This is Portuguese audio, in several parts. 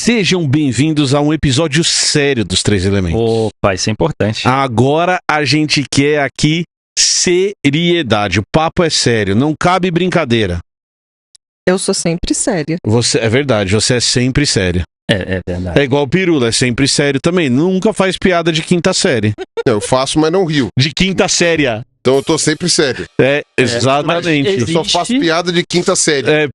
Sejam bem-vindos a um episódio sério dos Três Elementos. Opa, isso é importante. Agora a gente quer aqui seriedade. O papo é sério, não cabe brincadeira. Eu sou sempre séria. É verdade, você é sempre séria. É verdade. É igual o Pirula, é sempre sério também. Nunca faz piada de quinta série. Eu faço, mas não rio. De quinta série. Então eu tô sempre sério. Exatamente. Eu só faço piada de quinta série.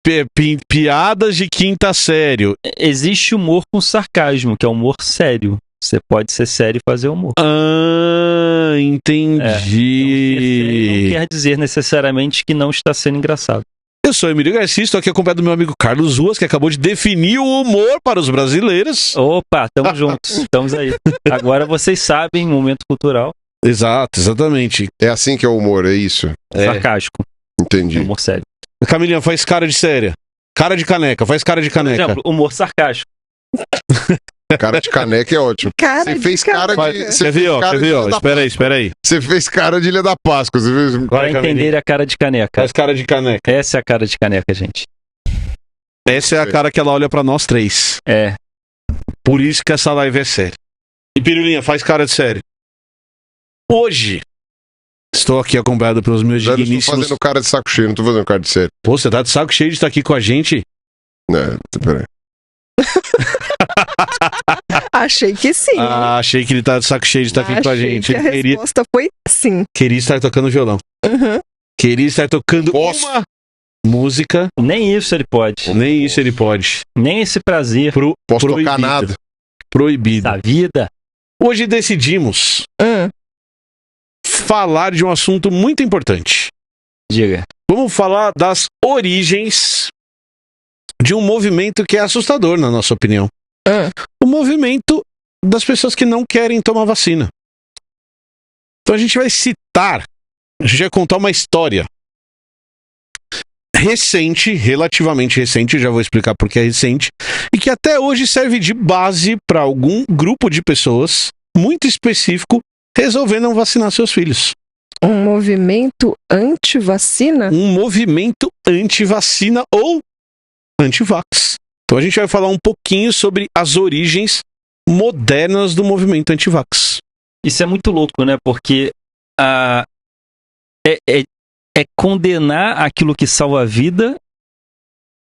Piadas de quinta série. Existe humor com sarcasmo, que é humor sério. Você pode ser sério e fazer humor. Ah, entendi. Então, não quer dizer necessariamente que não está sendo engraçado. Eu sou Emílio Garcia, estou aqui acompanhado do meu amigo Carlos Ruas, que acabou de definir o humor para os brasileiros. Opa, estamos juntos, estamos aí. Agora vocês sabem, momento cultural. Exato, exatamente. É assim que é o humor, é isso. Sarcástico. Entendi. Humor sério. Camilinha, faz cara de séria. Cara de caneca, faz cara de caneca. Por exemplo, humor sarcástico. Cara de caneca é ótimo. Cara Você fez cara de... Quer ver, ó? Espera aí. Você fez cara de Ilha da Páscoa. Você fez... Para entender a cara de caneca. Faz cara de caneca. Essa é a cara de caneca, gente. Essa é a cara que ela olha pra nós três. É. Por isso que essa live é séria. E Pirulinha, faz cara de sério. Hoje, estou aqui acompanhado pelos meus Eu digníssimos... tô fazendo cara de saco cheio, não tô fazendo cara de sério. Pô, você tá de saco cheio de estar aqui com a gente? Peraí. Achei que sim. Achei que ele tá de saco cheio de estar aqui com a gente. Que a resposta foi sim. Queria estar tocando violão. Uhum. Queria estar tocando uma música. Nem isso ele pode. Nem isso ele pode. Nem esse prazer. Posso tocar nada. Proibido. Da vida. Hoje decidimos falar de um assunto muito importante. Diga. Vamos falar das origens de um movimento que é assustador, na nossa opinião. O movimento das pessoas que não querem tomar vacina. Então a gente vai contar uma história recente, relativamente recente, já vou explicar por que é recente, e que até hoje serve de base para algum grupo de pessoas muito específico resolver não vacinar seus filhos. Um movimento anti-vacina? Um movimento anti-vacina ou anti-vax. Então a gente vai falar um pouquinho sobre as origens modernas do movimento anti-vax. Isso é muito louco, né? Porque é condenar aquilo que salva a vida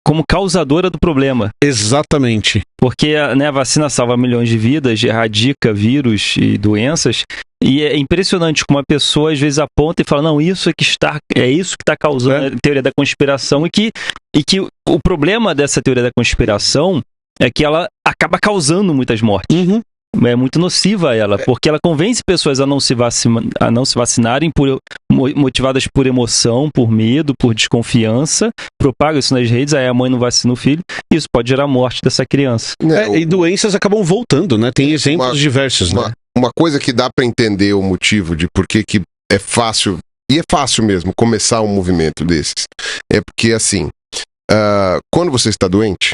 como causadora do problema. Exatamente. Porque a vacina salva milhões de vidas, erradica vírus e doenças, e é impressionante como a pessoa às vezes aponta e fala, não, isso é isso que está causando a teoria da conspiração, e que o problema dessa teoria da conspiração é que ela acaba causando muitas mortes. Uhum. É muito nociva ela, porque ela convence pessoas a não se vacinarem motivadas por emoção, por medo, por desconfiança, propaga isso nas redes, aí a mãe não vacina o filho, e isso pode gerar a morte dessa criança. E doenças acabam voltando, né? Tem exemplos diversos, né? Uma coisa que dá para entender o motivo de por que é fácil, e é fácil mesmo, começar um movimento desses, é porque, assim, quando você está doente,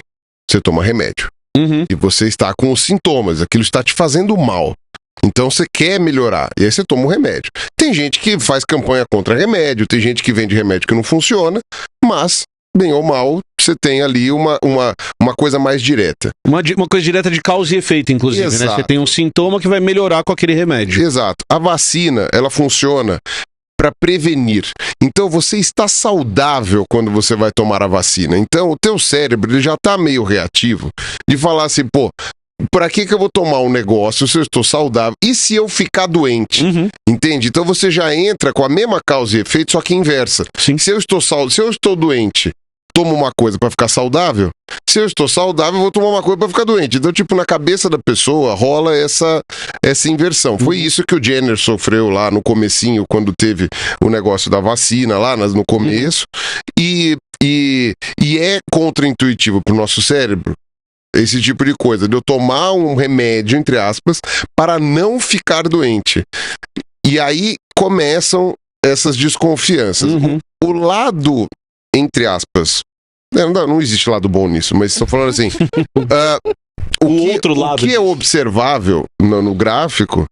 você toma remédio. Uhum. E você está com os sintomas, aquilo está te fazendo mal. Então você quer melhorar, e aí você toma um remédio. Tem gente que faz campanha contra remédio, tem gente que vende remédio que não funciona, mas, bem ou mal, você tem ali uma coisa mais direta. Uma coisa direta de causa e efeito, inclusive, né? Você tem um sintoma que vai melhorar com aquele remédio. Exato. A vacina, ela funciona para prevenir. Então você está saudável quando você vai tomar a vacina. Então o teu cérebro ele já está meio reativo de falar assim, pô, para que eu vou tomar um negócio se eu estou saudável? E se eu ficar doente? Uhum. Entende? Então você já entra com a mesma causa e efeito, só que inversa. Sim. Se eu estou doente, tomo uma coisa para ficar saudável. Se eu estou saudável, eu vou tomar uma coisa para ficar doente. Então, tipo, na cabeça da pessoa rola essa inversão. Foi isso que o Jenner sofreu lá no comecinho, quando teve o negócio da vacina lá no começo. E é contraintuitivo pro nosso cérebro esse tipo de coisa, de eu tomar um remédio, entre aspas, para não ficar doente. E aí começam essas desconfianças. Uhum. O lado, entre aspas, não existe lado bom nisso, mas estou falando assim, o que é observável no gráfico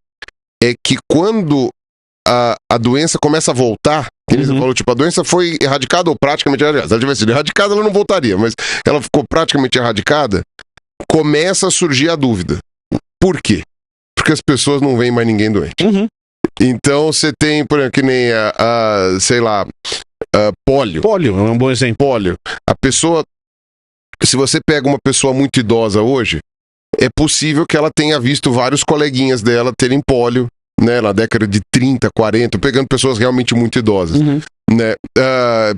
é que quando a doença começa a voltar, que você falou, tipo, a doença foi erradicada ou praticamente erradicada. Se ela tivesse sido erradicada, ela não voltaria, mas ela ficou praticamente erradicada. começa a surgir a dúvida. Por quê? Porque as pessoas não veem mais ninguém doente. Então você tem, por exemplo, que nem pólio. Pólio é um bom exemplo. Pólio. A pessoa, se você pega uma pessoa muito idosa hoje, é possível que ela tenha visto vários coleguinhas dela terem pólio, né, na década de 30, 40, pegando pessoas realmente muito idosas. Né?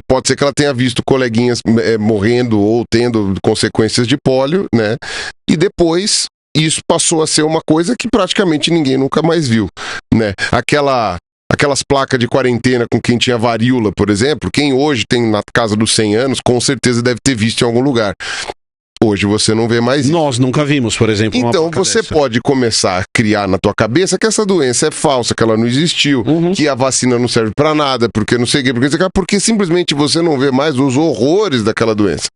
Pode ser que ela tenha visto coleguinhas morrendo ou tendo consequências de pólio, né? E depois isso passou a ser uma coisa que praticamente ninguém nunca mais viu, né? Aquelas placas de quarentena com quem tinha varíola, por exemplo, quem hoje tem na casa dos 100 anos, com certeza deve ter visto em algum lugar. Hoje você não vê mais isso. Nós nunca vimos, por exemplo. Então você pode começar a criar na tua cabeça que essa doença é falsa, que ela não existiu, que a vacina não serve pra nada, porque não sei o que, porque simplesmente você não vê mais os horrores daquela doença.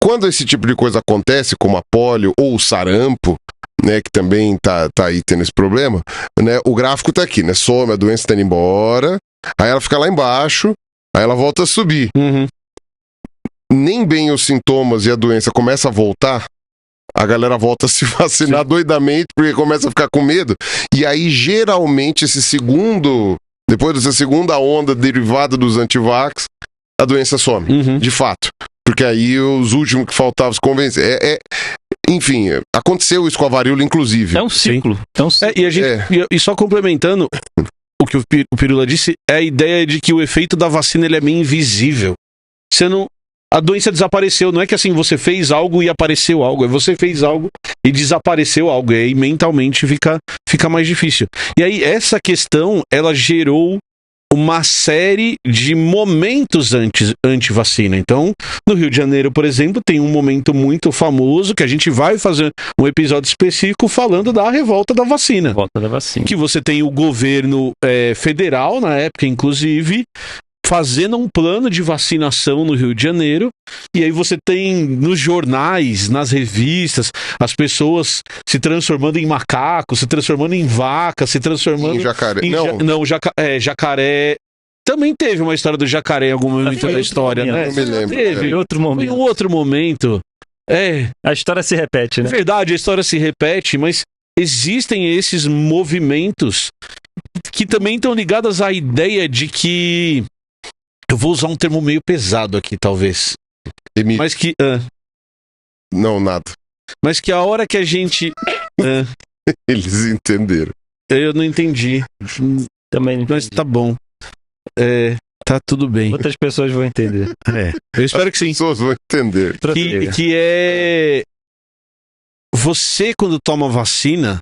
Quando esse tipo de coisa acontece, como a pólio ou o sarampo, né, que também tá aí tendo esse problema, né, o gráfico tá aqui, né, some, a doença tá indo embora, aí ela fica lá embaixo, aí ela volta a subir. Nem bem os sintomas e a doença começa a voltar, a galera volta a se vacinar doidamente, porque começa a ficar com medo, e aí geralmente depois dessa segunda onda derivada dos antivax, a doença some, de fato. Porque aí os últimos que faltavam se convencer. Enfim, aconteceu isso com a varíola, inclusive. É um ciclo. E só complementando o que o Pirula disse, é a ideia de que o efeito da vacina ele é meio invisível. A doença desapareceu, não é que assim você fez algo e apareceu algo, é você fez algo e desapareceu algo, e aí mentalmente fica mais difícil. E aí essa questão, ela gerou uma série de momentos anti-vacina. Então, no Rio de Janeiro, por exemplo, tem um momento muito famoso que a gente vai fazer um episódio específico falando da revolta da vacina. Revolta da vacina. Que você tem o governo federal, na época, inclusive, fazendo um plano de vacinação no Rio de Janeiro, e aí você tem nos jornais, nas revistas, as pessoas se transformando em macacos, se transformando em vaca, se transformando em jacaré. Jacaré. Também teve uma história do jacaré em algum momento da história, né? Não me lembro. Teve. Em outro momento. Em um outro momento. A história se repete, né? É verdade, a história se repete, mas existem esses movimentos que também estão ligados à ideia de que... Eu vou usar um termo meio pesado aqui, talvez. Mas que... Não, nada. Mas que a hora que a gente... Eles entenderam. Eu não entendi. Também não entendi. Mas tá bom. Tá tudo bem. Outras pessoas vão entender. Eu espero que sim. As pessoas vão entender. Que é... Você, quando toma vacina,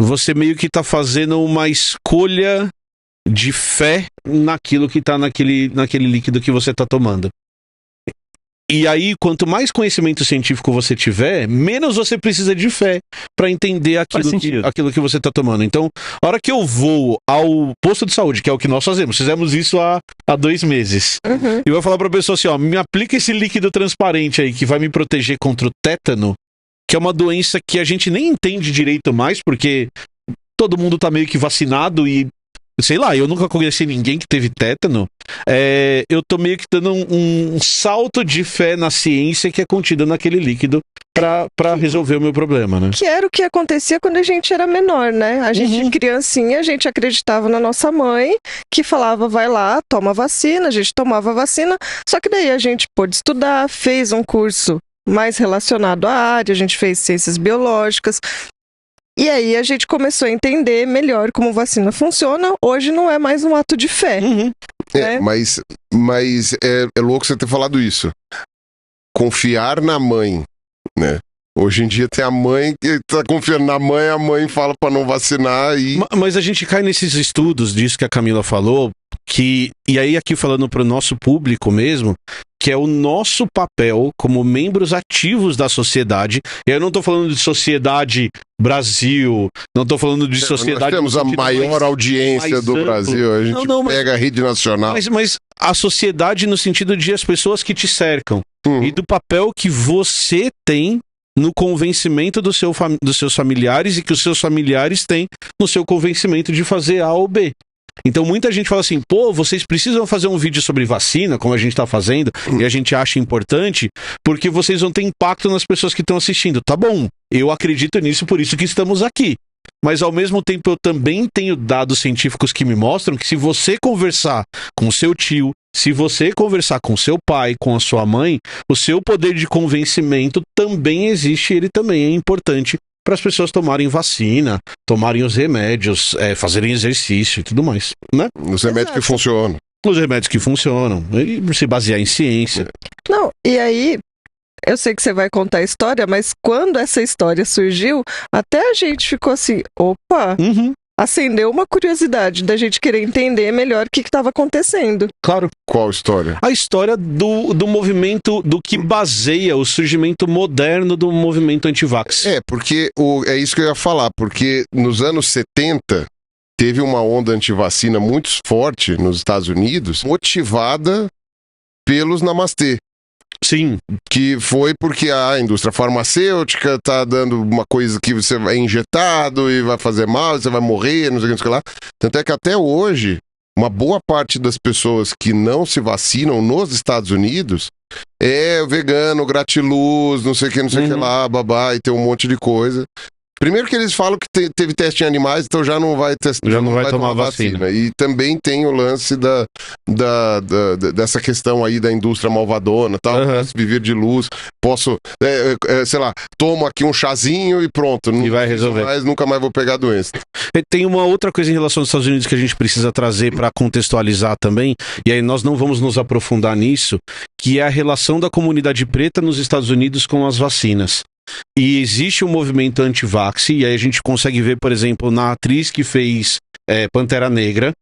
você meio que tá fazendo uma escolha de fé naquilo que tá naquele líquido que você tá tomando. E aí, quanto mais conhecimento científico você tiver, menos você precisa de fé para entender aquilo que você tá tomando. Então, a hora que eu vou ao posto de saúde, que é o que nós fizemos isso há 2 meses, e eu vou falar pra pessoa assim, ó, me aplica esse líquido transparente aí, que vai me proteger contra o tétano, que é uma doença que a gente nem entende direito mais, porque todo mundo tá meio que vacinado e sei lá, eu nunca conheci ninguém que teve tétano. Eu tô meio que dando um salto de fé na ciência que é contida naquele líquido pra resolver o meu problema, né? Que era o que acontecia quando a gente era menor, né? A gente, criancinha, a gente acreditava na nossa mãe, que falava, vai lá, toma vacina, a gente tomava vacina, só que daí a gente pôde estudar, fez um curso mais relacionado à área, a gente fez ciências biológicas, e aí a gente começou a entender melhor como vacina funciona. Hoje não é mais um ato de fé. Né? Mas é louco você ter falado isso. Confiar na mãe, né? Hoje em dia tem a mãe que tá confiando na mãe, a mãe fala pra não vacinar e... Mas a gente cai nesses estudos disso que a Camila falou, e aí aqui falando pro nosso público mesmo, que é o nosso papel como membros ativos da sociedade. E aí eu não tô falando de sociedade Brasil, não tô falando de sociedade... Nós temos a maior audiência do Brasil, a gente pega a rede nacional. Mas a sociedade no sentido de as pessoas que te cercam, e do papel que você tem no convencimento dos seus familiares e que os seus familiares têm no seu convencimento de fazer A ou B. Então muita gente fala assim, pô, vocês precisam fazer um vídeo sobre vacina, como a gente tá fazendo, e a gente acha importante, porque vocês vão ter impacto nas pessoas que estão assistindo. Tá bom, eu acredito nisso, por isso que estamos aqui. Mas ao mesmo tempo eu também tenho dados científicos que me mostram que se você conversar com seu tio, se você conversar com seu pai, com a sua mãe, o seu poder de convencimento também existe, ele também é importante para as pessoas tomarem vacina, tomarem os remédios, fazerem exercício e tudo mais, né? Os remédios que funcionam. Os remédios que funcionam, e se basear em ciência. Não, e aí, eu sei que você vai contar a história, mas quando essa história surgiu, até a gente ficou assim, opa, acendeu uma curiosidade da gente querer entender melhor o que estava acontecendo. Claro. Qual história? A história do movimento, do que baseia o surgimento moderno do movimento anti-vax. Porque é isso que eu ia falar, porque nos anos 70 teve uma onda anti-vacina muito forte nos Estados Unidos, motivada pelos namastê. Sim. Que foi porque a indústria farmacêutica tá dando uma coisa que você é injetado e vai fazer mal, você vai morrer, não sei o que lá. Tanto é que até hoje, uma boa parte das pessoas que não se vacinam nos Estados Unidos é vegano, gratiluz, não sei o que lá, babá, e tem um monte de coisa. Primeiro que eles falam que teve teste em animais, então já não vai testar, já não vai tomar vacina. E também tem o lance dessa questão aí da indústria malvadona, tal, posso viver de luz, posso, sei lá, tomo aqui um chazinho e pronto, e vai resolver. Nunca mais vou pegar a doença. Tem uma outra coisa em relação aos Estados Unidos que a gente precisa trazer para contextualizar também, e aí nós não vamos nos aprofundar nisso, que é a relação da comunidade preta nos Estados Unidos com as vacinas. E existe um movimento anti-vax, e aí a gente consegue ver, por exemplo, na atriz que fez Pantera Negra,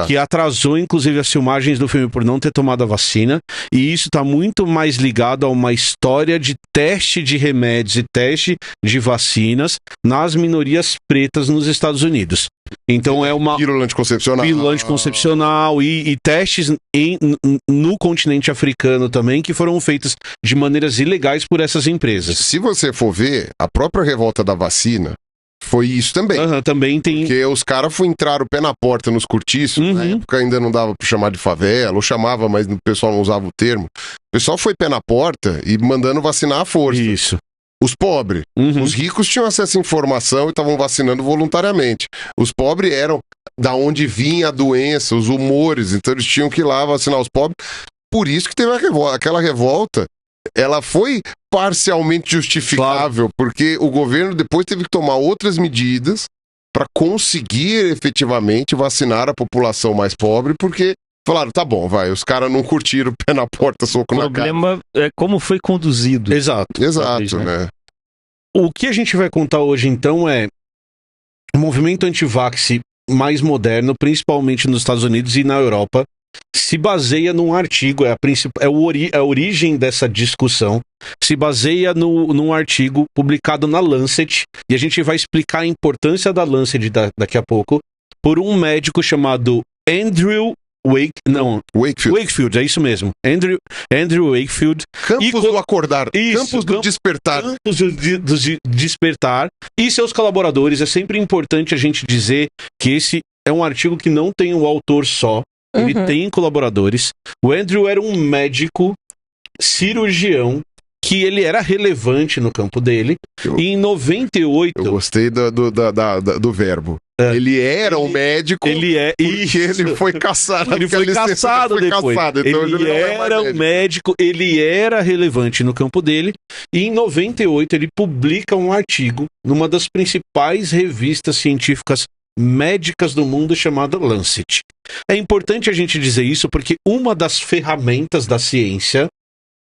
que atrasou inclusive as filmagens do filme por não ter tomado a vacina, e isso está muito mais ligado a uma história de teste de remédios e teste de vacinas nas minorias pretas nos Estados Unidos. Então é uma pílula anticoncepcional e testes no continente africano também, que foram feitos de maneiras ilegais por essas empresas. Se você for ver, a própria revolta da vacina foi isso também. Também tem. Porque os caras entraram o pé na porta nos cortiços, na época ainda não dava pra chamar de favela, ou chamava, mas o pessoal não usava o termo. O pessoal foi pé na porta e mandando vacinar à força. Isso. Os pobres. Os ricos tinham acesso à informação e estavam vacinando voluntariamente. Os pobres eram da onde vinha a doença, os humores, então eles tinham que ir lá vacinar os pobres. Por isso que teve aquela revolta. Ela foi parcialmente justificável, porque o governo depois teve que tomar outras medidas para conseguir efetivamente vacinar a população mais pobre, porque falaram, tá bom, os caras não curtiram o pé na porta, soco na cara. O problema é como foi conduzido. Exato, né? O que a gente vai contar hoje, então, é o movimento anti-vax mais moderno, principalmente nos Estados Unidos e na Europa, se baseia num artigo, a origem dessa discussão, se baseia num artigo publicado na Lancet, e a gente vai explicar a importância da Lancet daqui a pouco, por um médico chamado Andrew Wakefield, é isso mesmo. Andrew Wakefield. Campos do acordar. Campos do despertar. Campos do despertar. E seus colaboradores. É sempre importante a gente dizer que esse é um artigo que não tem um autor só. Ele tem colaboradores. O Andrew era um médico cirurgião que ele era relevante no campo dele. E em 98... Eu gostei do verbo. Ele era um médico porque ele foi caçado. Ele foi caçado depois. Então ele era um médico, ele era relevante no campo dele. E em 98 ele publica um artigo numa das principais revistas científicas médicas do mundo chamada Lancet. É importante a gente dizer isso porque uma das ferramentas da ciência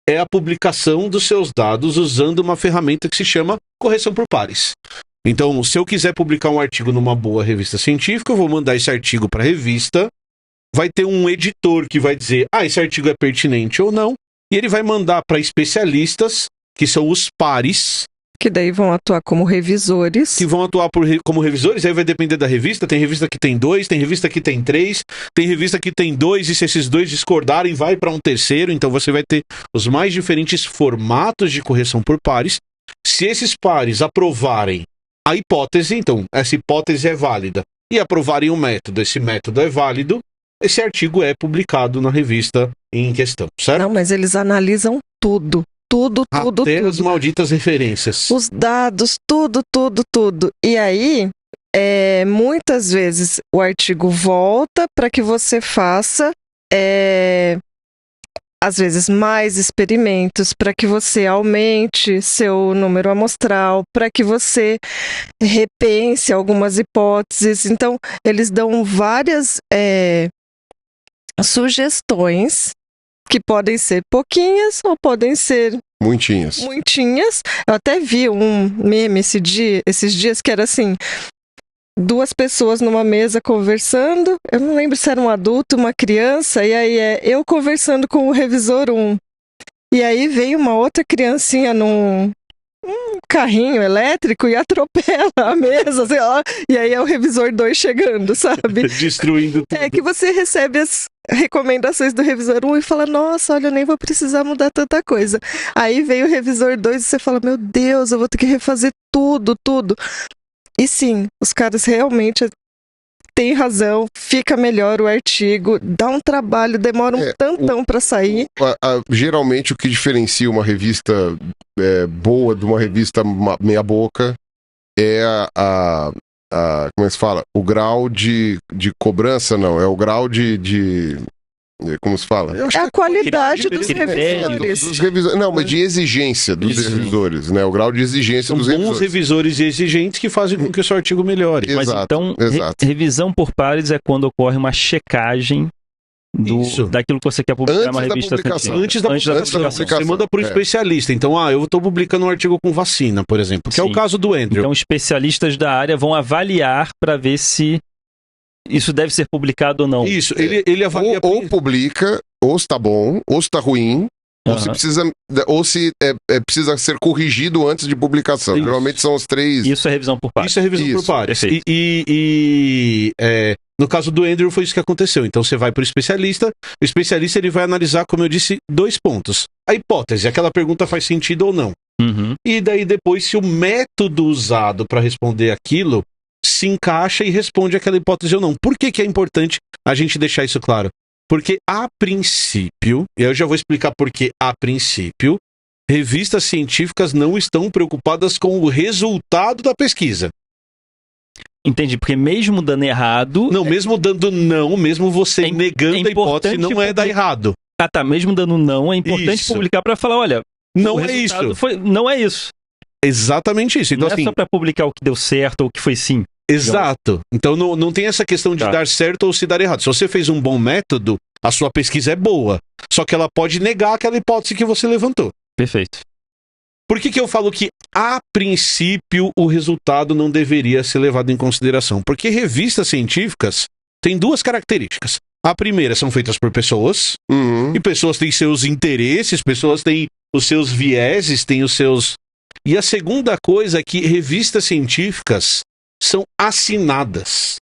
é a publicação dos seus dados usando uma ferramenta que se chama correção por pares. Então, se eu quiser publicar um artigo numa boa revista científica, eu vou mandar esse artigo para a revista, vai ter um editor que vai dizer, esse artigo é pertinente ou não, e ele vai mandar para especialistas, que são os pares, que daí vão atuar como revisores. Que vão atuar como revisores, aí vai depender da revista. Tem revista que tem 2, tem revista que tem 3, tem revista que tem 2, e se esses 2 discordarem, vai para um terceiro. Então você vai ter os mais diferentes formatos de correção por pares. Se esses pares aprovarem a hipótese, então essa hipótese é válida. e aprovarem um método, esse método é válido, esse artigo é publicado na revista em questão, certo? Não, mas eles analisam tudo. Até as malditas referências. Os dados, tudo. E aí, muitas vezes o artigo volta para que você faça, às vezes, mais experimentos, para que você aumente seu número amostral, para que você repense algumas hipóteses. Então, eles dão várias sugestões que podem ser pouquinhas ou podem ser muitinhas. Eu até vi um meme esses dias que era assim, 2 pessoas numa mesa conversando, eu não lembro se era um adulto, uma criança, e aí eu conversando com o revisor 1. E aí veio uma outra criancinha num carrinho elétrico e atropela a mesa, sei lá, e aí é o revisor 2 chegando, sabe? Destruindo tudo. É que você recebe as recomendações do revisor 1 e fala, nossa, olha, eu nem vou precisar mudar tanta coisa. Aí vem o revisor 2 e você fala, meu Deus, eu vou ter que refazer tudo. E sim, os caras realmente têm razão, fica melhor o artigo, dá um trabalho, demora um tantão para sair. Geralmente o que diferencia uma revista boa de uma revista meia boca é como é que se fala? O grau de cobrança, não, é o grau de como se fala? É a qualidade dos revisores. Não, mas de exigência dos revisores, né? O grau de exigência dos revisores. São bons revisores e exigentes que fazem com que o seu artigo melhore. Mas então, revisão por pares é quando ocorre uma checagem daquilo que você quer publicar numa revista. Antes da publicação. Você manda para o especialista. Então, eu estou publicando um artigo com vacina, por exemplo, que é o caso do Andrew. Então, especialistas da área vão avaliar para ver se isso deve ser publicado ou não. Isso, ele avalia... Ou publica, ou está bom, ou está ruim, ou se precisa ser corrigido antes de publicação. Isso. Geralmente são os 3... Isso é revisão por pares. Isso é revisão por pares. No caso do Andrew foi isso que aconteceu. Então você vai para o especialista ele vai analisar, como eu disse, 2 pontos. A hipótese, aquela pergunta faz sentido ou não. E daí depois se o método usado para responder aquilo se encaixa e responde aquela hipótese ou não. Por que é importante a gente deixar isso claro? Porque, a princípio, e eu já vou explicar por que, a princípio, revistas científicas não estão preocupadas com o resultado da pesquisa. Entendi, porque mesmo dando errado... Não, mesmo dando não, mesmo você negando a hipótese, não é dar errado. Mesmo dando não, é importante publicar para falar, olha... Não é isso. Não é isso. Exatamente isso. Então, não é só para publicar o que deu certo ou o que foi sim. Exato. Então não tem essa questão de dar certo ou se dar errado. Se você fez um bom método, a sua pesquisa é boa. Só que ela pode negar aquela hipótese que você levantou. Perfeito. Por que eu falo que, a princípio, o resultado não deveria ser levado em consideração? Porque revistas científicas têm 2 características. A primeira, são feitas por pessoas, e pessoas têm seus interesses, pessoas têm os seus vieses, têm os seus... E a segunda coisa é que revistas científicas são assinadas.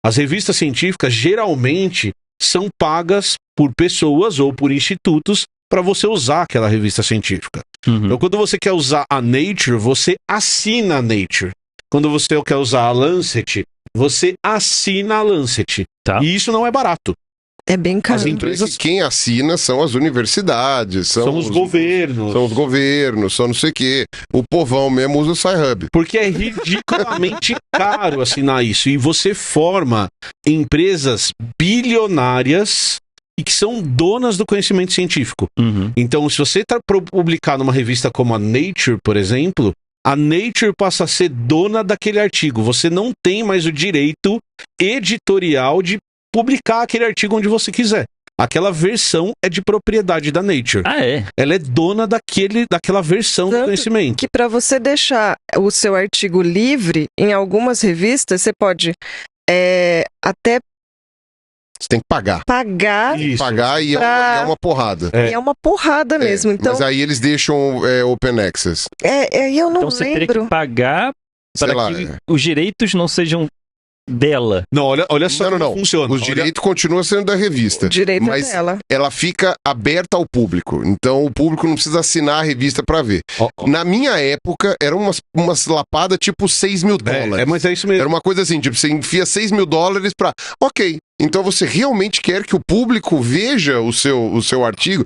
As revistas científicas geralmente são pagas por pessoas ou por institutos para você usar aquela revista científica. Então, quando você quer usar a Nature, você assina a Nature. Quando você quer usar a Lancet, você assina a Lancet. E isso não é barato. É bem caro. As empresas, quem assina são as universidades, são os governos. São os governos, são não sei o quê. O povão mesmo usa o Sci-Hub. Porque é ridiculamente caro assinar isso. E você forma empresas bilionárias e que são donas do conhecimento científico. Então, se você publicar numa revista como a Nature, por exemplo, a Nature passa a ser dona daquele artigo. Você não tem mais o direito editorial de publicar aquele artigo onde você quiser. Aquela versão é de propriedade da Nature. Ela é dona daquela versão do conhecimento. Que para você deixar o seu artigo livre, em algumas revistas, você pode até... Você tem que pagar. Pagar e é uma porrada. É uma porrada mesmo. Então... Mas aí eles deixam Open Access. Eu não lembro. Então você teria que pagar para que os direitos não sejam dela. Não, olha só como funciona. Os direitos continuam sendo da revista. O direito mas é dela. ela fica aberta ao público. Então o público não precisa assinar a revista pra ver. Na minha época, era umas lapadas tipo $6.000. Mas é isso mesmo. Era uma coisa assim, tipo, você enfia $6.000 pra... Ok, então você realmente quer que o público veja o seu artigo,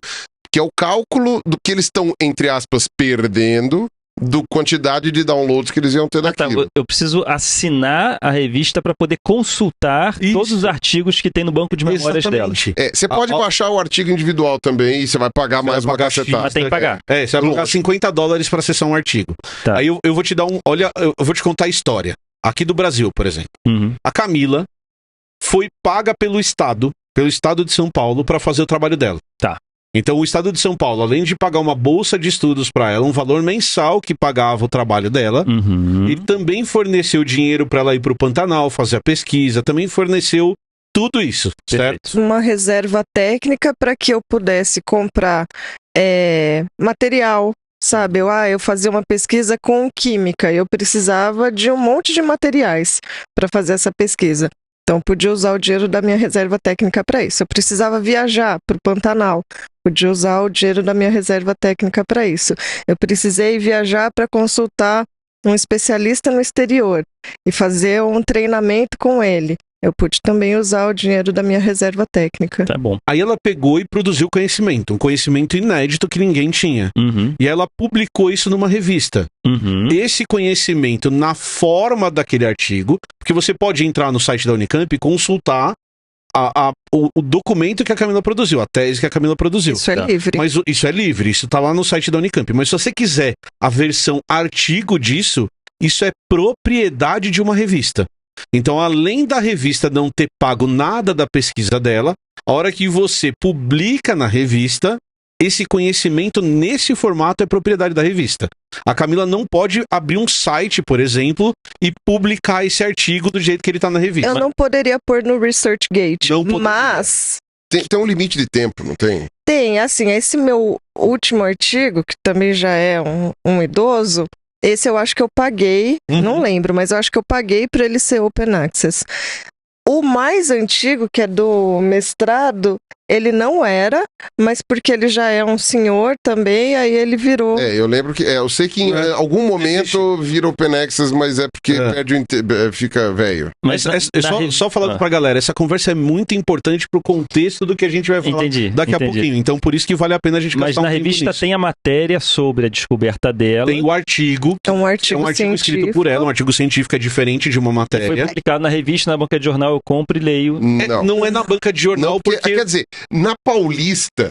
que é o cálculo do que eles estão, entre aspas, perdendo do quantidade de downloads que eles iam ter daquilo. Tá, eu preciso assinar a revista para poder consultar todos os artigos que tem no banco de memórias dela. Você pode baixar o artigo individual também e você vai pagar mais uma cacetada. Mas tem que pagar. Você vai pagar $50 para acessar um artigo. Tá. Aí eu vou te dar eu vou te contar a história. Aqui do Brasil, por exemplo. A Camila foi paga pelo Estado de São Paulo para fazer o trabalho dela. Tá. Então o Estado de São Paulo, além de pagar uma bolsa de estudos para ela, um valor mensal que pagava o trabalho dela, ele também forneceu dinheiro para ela ir para o Pantanal, fazer a pesquisa, também forneceu tudo isso, certo? Uma reserva técnica para que eu pudesse comprar material, sabe? Eu fazia uma pesquisa com química, eu precisava de um monte de materiais para fazer essa pesquisa. Então, podia usar o dinheiro da minha reserva técnica para isso. Eu precisava viajar para o Pantanal. Podia usar o dinheiro da minha reserva técnica para isso. Eu precisei viajar para consultar um especialista no exterior e fazer um treinamento com ele. Eu pude também usar o dinheiro da minha reserva técnica. Tá bom. Aí ela pegou e produziu conhecimento, um conhecimento inédito que ninguém tinha. E ela publicou isso numa revista. Esse conhecimento na forma daquele artigo, porque você pode entrar no site da Unicamp e consultar o documento que a Camila produziu, a tese que a Camila produziu. Isso é livre. Mas isso é livre, isso tá lá no site da Unicamp. Mas se você quiser a versão artigo disso, isso é propriedade de uma revista. Então, além da revista não ter pago nada da pesquisa dela, a hora que você publica na revista, esse conhecimento nesse formato é propriedade da revista. A Camila não pode abrir um site, por exemplo, e publicar esse artigo do jeito que ele está na revista. Eu não poderia pôr no ResearchGate, mas... Tem um limite de tempo, não tem? Tem, assim, esse meu último artigo, que também já é um idoso... Esse eu acho que eu paguei, não lembro, mas eu acho que eu paguei para ele ser Open Access. O mais antigo, que é do mestrado, ele não era, mas porque ele já é um senhor também, aí ele virou... Eu lembro que... eu sei que em algum momento vira Open Access, mas é porque fica velho. Mas só falando pra galera, essa conversa é muito importante pro contexto do que a gente vai falar daqui a pouquinho. Então, por isso que vale a pena a gente gastar Mas na revista tem a matéria sobre a descoberta dela. Tem o artigo. É um artigo escrito por ela, um artigo científico é diferente de uma matéria. Foi publicado na revista, na banca de jornal, eu compro e leio. Não é na banca de jornal, não, porque... Quer dizer, na Paulista,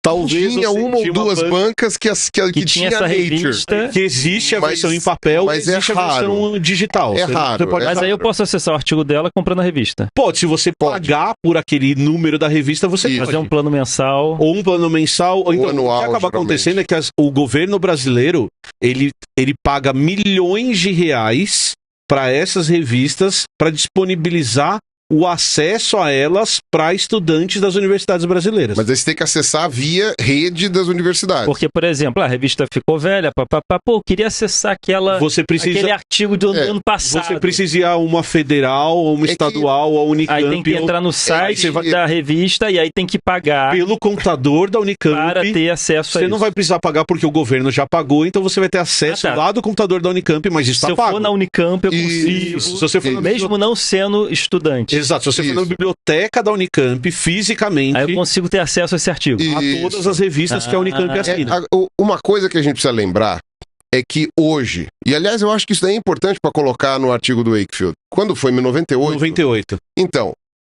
talvez tinha uma ou duas bancas que tinha essa revista. Que existe a versão em papel, mas existe a versão digital. Mas aí eu posso acessar o artigo dela comprando a revista. Pode, se você pagar por aquele número da revista, você pode fazer um plano mensal. Ou um plano mensal. Ou então, anual, o que acaba acontecendo é que o governo brasileiro, ele paga milhões de reais para essas revistas para disponibilizar o acesso a elas para estudantes das universidades brasileiras. Mas aí você tem que acessar via rede das universidades. Porque, por exemplo, a revista ficou velha, queria acessar aquele artigo do ano passado. Você precisa ir a uma federal, ou uma estadual, ou a Unicamp. Aí tem que entrar no site da revista e aí tem que pagar. Pelo computador da Unicamp. Para ter acesso a isso. Você não vai precisar pagar porque o governo já pagou, então você vai ter acesso lá do computador da Unicamp, mas está pago. Se eu for na Unicamp, eu consigo. Se você for mesmo não sendo estudante. Exato, se você for na biblioteca da Unicamp, fisicamente... Aí eu consigo ter acesso a esse artigo. A todas as revistas que a Unicamp assina. Uma coisa que a gente precisa lembrar é que hoje, e aliás eu acho que isso daí é importante para colocar no artigo do Wakefield, quando foi em 98? 98. Então,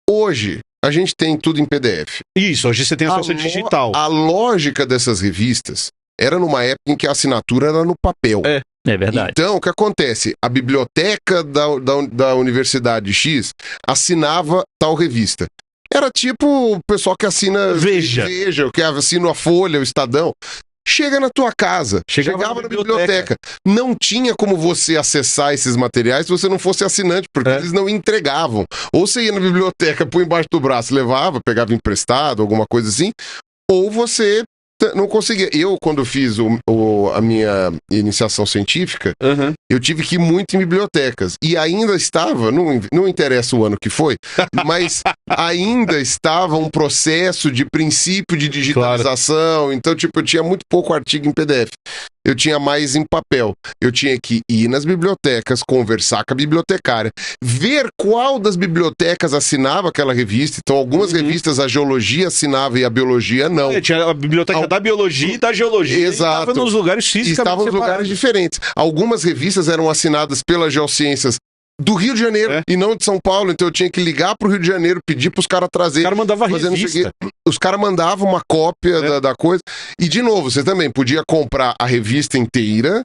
hoje a gente tem tudo em PDF. Isso, hoje você tem acesso digital. A lógica dessas revistas era numa época em que a assinatura era no papel. É verdade. Então, o que acontece? A biblioteca da Universidade X assinava tal revista. Era tipo o pessoal que assina Veja, que assina a Folha, o Estadão. Chega na tua casa, chegava na biblioteca. Não tinha como você acessar esses materiais se você não fosse assinante, porque eles não entregavam. Ou você ia na biblioteca, põe embaixo do braço, levava, pegava emprestado, alguma coisa assim, ou você Não conseguia. Eu, quando fiz a minha iniciação científica, eu tive que ir muito em bibliotecas. E ainda estava, não interessa o ano que foi, mas ainda estava um processo de princípio de digitalização. Claro. Então, tipo, eu tinha muito pouco artigo em PDF. Eu tinha mais em papel. Eu tinha que ir nas bibliotecas, conversar com a bibliotecária, ver qual das bibliotecas assinava aquela revista. Então, algumas revistas a geologia assinava e a biologia não. Tinha a biblioteca da biologia e da geologia. Exato. Estava nos lugares fisicamente Estavam nos lugares diferentes. Algumas revistas eram assinadas pelas geociências do Rio de Janeiro e não de São Paulo, então eu tinha que ligar pro Rio de Janeiro, pedir pros caras trazerem. O cara mandava revista. Os caras mandavam uma cópia da coisa. E, de novo, você também podia comprar a revista inteira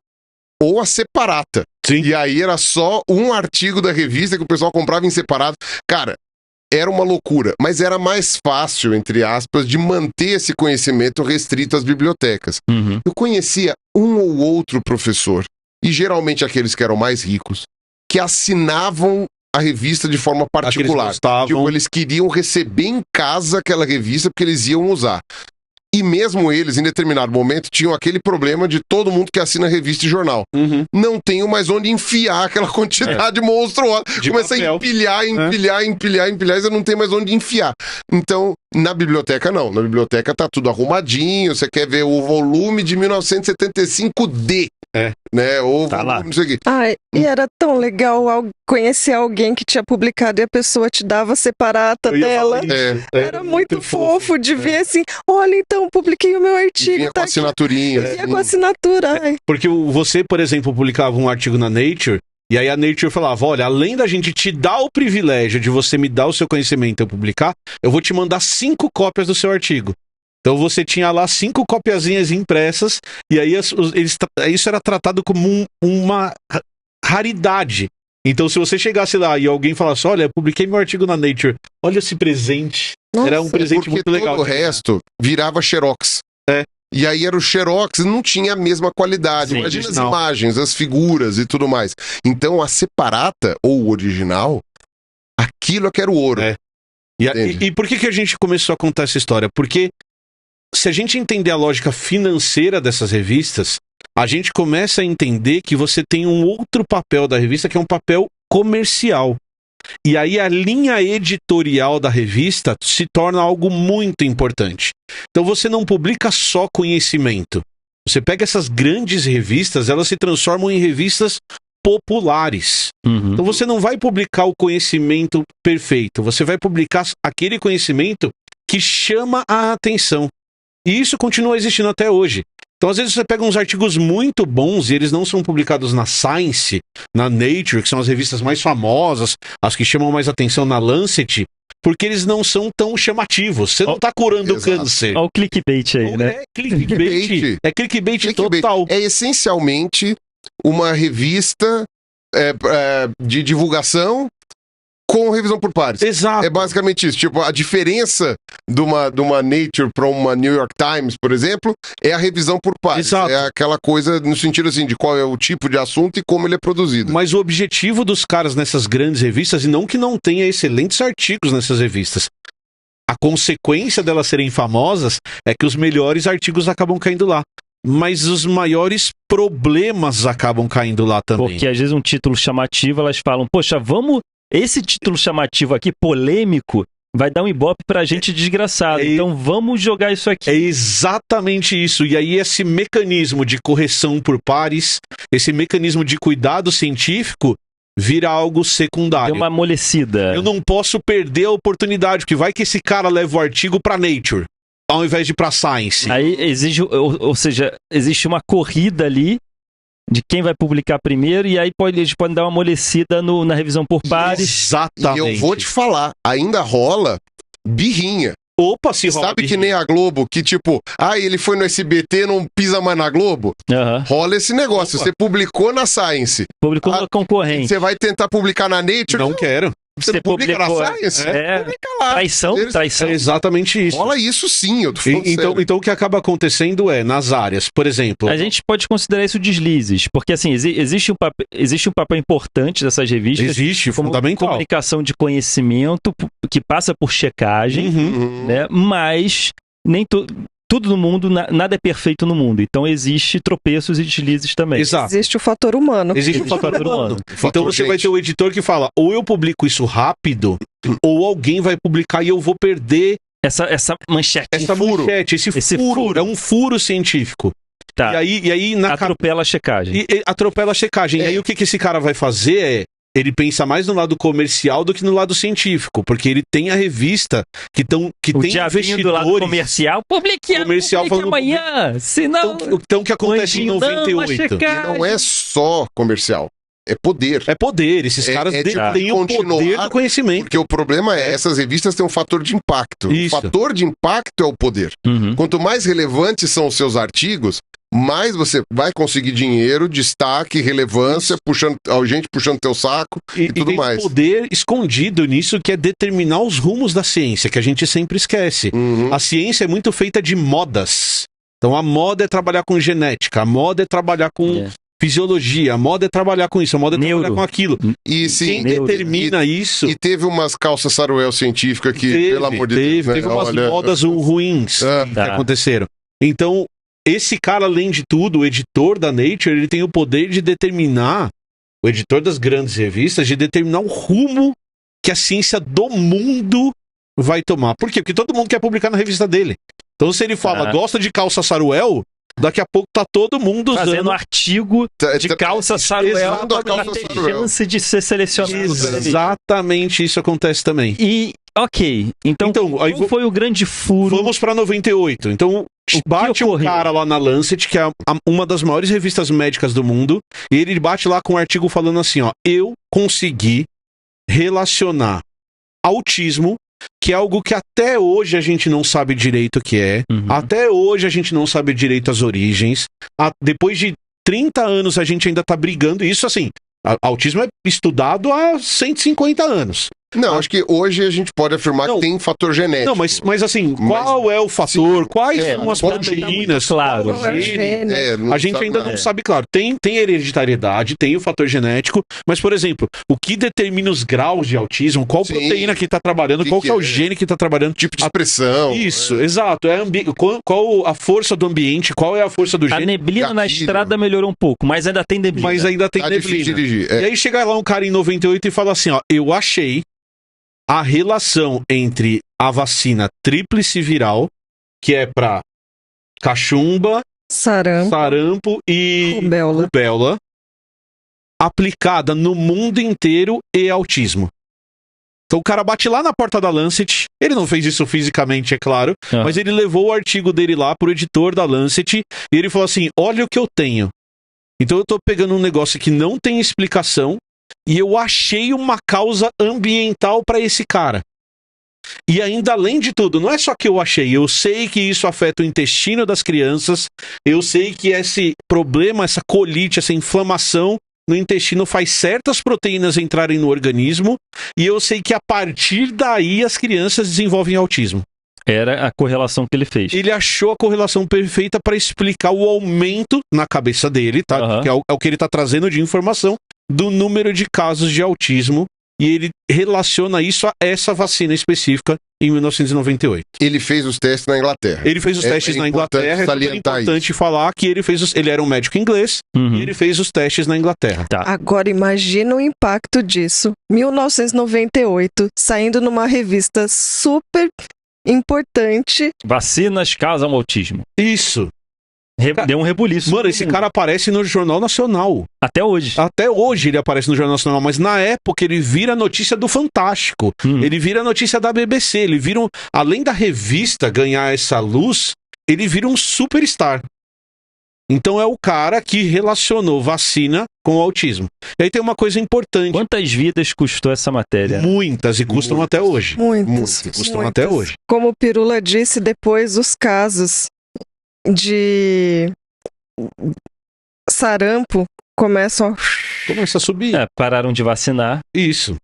ou a separata. Sim. E aí era só um artigo da revista que o pessoal comprava em separado. Cara, era uma loucura, mas era mais fácil, entre aspas, de manter esse conhecimento restrito às bibliotecas. Eu conhecia um ou outro professor, e geralmente aqueles que eram mais ricos, que assinavam a revista de forma particular. Tipo, eles queriam receber em casa aquela revista porque eles iam usar. E mesmo eles, em determinado momento, tinham aquele problema de todo mundo que assina revista e jornal. Não tenho mais onde enfiar aquela quantidade monstruosa. Começa a empilhar, e você não tem mais onde enfiar. Então, na biblioteca não. Na biblioteca tá tudo arrumadinho, você quer ver o volume de 1975D. Né? Ou tá lá. Não sei o quê. Ai, e era tão legal conhecer alguém que tinha publicado e a pessoa te dava separata dela. Era muito fofo de ver assim, olha, então, publiquei o meu artigo. Vinha com assinaturinha. Vinha com assinatura. Porque você, por exemplo, publicava um artigo na Nature, e aí a Nature falava, olha, além da gente te dar o privilégio de você me dar o seu conhecimento e eu publicar, eu vou te mandar 5 cópias do seu artigo. Então você tinha lá 5 copiazinhas impressas, e aí isso era tratado como uma raridade. Então se você chegasse lá e alguém falasse, olha, eu publiquei meu artigo na Nature, olha esse presente. Nossa, era um presente muito legal. Todo o resto virava xerox. E aí era o xerox, não tinha a mesma qualidade. Sim, imagina as imagens, as figuras e tudo mais. Então a separata, ou o original, aquilo é que era o ouro. E por que a gente começou a contar essa história? Porque se a gente entender a lógica financeira dessas revistas, a gente começa a entender que você tem um outro papel da revista, que é um papel comercial. E aí a linha editorial da revista se torna algo muito importante. Então você não publica só conhecimento. Você pega essas grandes revistas, elas se transformam em revistas populares. Então você não vai publicar o conhecimento perfeito, você vai publicar aquele conhecimento que chama a atenção. E isso continua existindo até hoje. Então, às vezes, você pega uns artigos muito bons e eles não são publicados na Science, na Nature, que são as revistas mais famosas, as que chamam mais atenção na Lancet, porque eles não são tão chamativos. Você não está curando câncer. Olha o clickbait aí, né? É clickbait total. É essencialmente uma revista de divulgação com revisão por pares. Exato. É basicamente isso. Tipo, a diferença de uma Nature para uma New York Times, por exemplo, é a revisão por pares. Exato. É aquela coisa no sentido assim de qual é o tipo de assunto e como ele é produzido. Mas o objetivo dos caras nessas grandes revistas, e não que não tenha excelentes artigos nessas revistas, a consequência delas serem famosas é que os melhores artigos acabam caindo lá. Mas os maiores problemas acabam caindo lá também. Porque às vezes um título chamativo, elas falam, poxa, esse título chamativo aqui, polêmico, vai dar um ibope pra gente desgraçado. Então vamos jogar isso aqui. É exatamente isso. E aí esse mecanismo de correção por pares, esse mecanismo de cuidado científico, vira algo secundário. Deu uma amolecida. Eu não posso perder a oportunidade, porque vai que esse cara leva o artigo pra Nature, ao invés de ir pra Science. Aí ou seja, existe uma corrida ali de quem vai publicar primeiro, e aí eles podem dar uma amolecida na revisão por pares. Exatamente. E eu vou te falar, ainda rola birrinha. Opa, se rola. Sabe que nem a Globo, que tipo, ele foi no SBT, não pisa mais na Globo? Rola esse negócio. Opa. Você publicou na Science. Publicou na concorrente. Você vai tentar publicar na Nature? Não quero. Você publica na Science? Publica lá. Traição. É exatamente isso. Rola isso sim, eu tô falando sério. Então o que acaba acontecendo nas áreas, por exemplo... A gente pode considerar isso deslizes, porque assim, existe um papel importante dessas revistas. Existe, como fundamental. Comunicação de conhecimento, que passa por checagem, né? Mas nem tudo no mundo, nada é perfeito no mundo. Então existe tropeços e deslizes também. Exato. Existe o fator humano. Existe o fator humano. Fator Então você vai ter o editor que fala, ou eu publico isso rápido, ou alguém vai publicar e eu vou perder essa manchete. essa manchete, esse furo. É um furo científico. Tá. E aí atropela a checagem. E atropela a checagem. E aí o que esse cara vai fazer é, ele pensa mais no lado comercial do que no lado científico, porque ele tem a revista que tem investidores... do lado comercial, publique falando, amanhã, senão... Então o que acontece em 98? Não é só comercial. É poder. É poder. Esses caras têm o poder do conhecimento. Porque o problema é, essas revistas têm um fator de impacto. Isso. O fator de impacto é o poder. Quanto mais relevantes são os seus artigos, mais você vai conseguir dinheiro, destaque, relevância, gente puxando teu saco e tudo mais. Tem poder escondido nisso, que é determinar os rumos da ciência, que a gente sempre esquece. A ciência é muito feita de modas. Então a moda é trabalhar com genética, a moda é trabalhar com fisiologia, a moda é trabalhar com isso, a moda é trabalhar com aquilo. E sim, quem determina isso... E teve umas calças saruel científicas que, pelo amor de Deus... Teve umas modas ruins que aconteceram. Então, esse cara, além de tudo, o editor da Nature, ele tem o poder de determinar, o editor das grandes revistas, de determinar o rumo que a ciência do mundo vai tomar. Por quê? Porque todo mundo quer publicar na revista dele. Então, se ele fala, gosta de calça saruel... Daqui a pouco tá todo mundo fazendo artigo de calça saruel para ter chance de ser selecionado. Exatamente, isso acontece também. E, então qual foi o grande furo? Vamos pra 98. Então, bate um cara lá na Lancet, que é uma das maiores revistas médicas do mundo, e ele bate lá com um artigo falando assim, ó, eu consegui relacionar autismo, que é algo que até hoje a gente não sabe direito o que é. Até hoje a gente não sabe direito as origens. Depois de 30 anos a gente ainda tá brigando. Isso, assim, autismo é estudado há 150 anos. Não, acho que hoje a gente pode afirmar que tem fator genético. Não, mas assim, qual é o fator? Quais são as proteínas? Claro. A gente ainda não sabe, claro. Tem hereditariedade, tem o fator genético, mas, por exemplo, o que determina os graus de autismo, qual proteína que está trabalhando, qual que é o gene que está trabalhando. Tipo de expressão. Isso, exato. Qual a força do ambiente, qual é a força do gene. A neblina na estrada melhorou um pouco, mas ainda tem neblina. E aí chega lá um cara em 98 e fala assim, ó, eu achei a relação entre a vacina tríplice viral, que é para cachumba, sarampo e rubéola, aplicada no mundo inteiro e autismo. Então o cara bate lá na porta da Lancet, ele não fez isso fisicamente, é claro, mas ele levou o artigo dele lá pro editor da Lancet e ele falou assim, olha o que eu tenho. Então eu tô pegando um negócio que não tem explicação, e eu achei uma causa ambiental para esse cara. E ainda além de tudo, não é só que eu sei que isso afeta o intestino das crianças, eu sei que esse problema, essa colite, essa inflamação no intestino faz certas proteínas entrarem no organismo, e eu sei que a partir daí as crianças desenvolvem autismo. Era a correlação que ele fez. Ele achou a correlação perfeita para explicar o aumento na cabeça dele, tá? Que é o que ele tá trazendo de informação do número de casos de autismo, e ele relaciona isso a essa vacina específica em 1998. Ele fez os testes na Inglaterra. Ele fez os testes na Inglaterra. É importante falar que ele era um médico inglês e ele fez os testes na Inglaterra. Agora imagina o impacto disso. 1998, saindo numa revista super importante. Vacinas causam autismo. Isso. Deu um rebuliço. Mano, esse cara aparece no Jornal Nacional. Até hoje. Até hoje ele aparece no Jornal Nacional, mas na época ele vira notícia do Fantástico. Ele vira notícia da BBC. Ele vira, além da revista ganhar essa luz, ele vira um superstar. Então é o cara que relacionou vacina com autismo. E aí tem uma coisa importante. Quantas vidas custou essa matéria? Muitas, e custam até hoje. Muitas. Custam até hoje. Como o Pirula disse, depois os casos de sarampo começa a subir. Pararam de vacinar. Isso.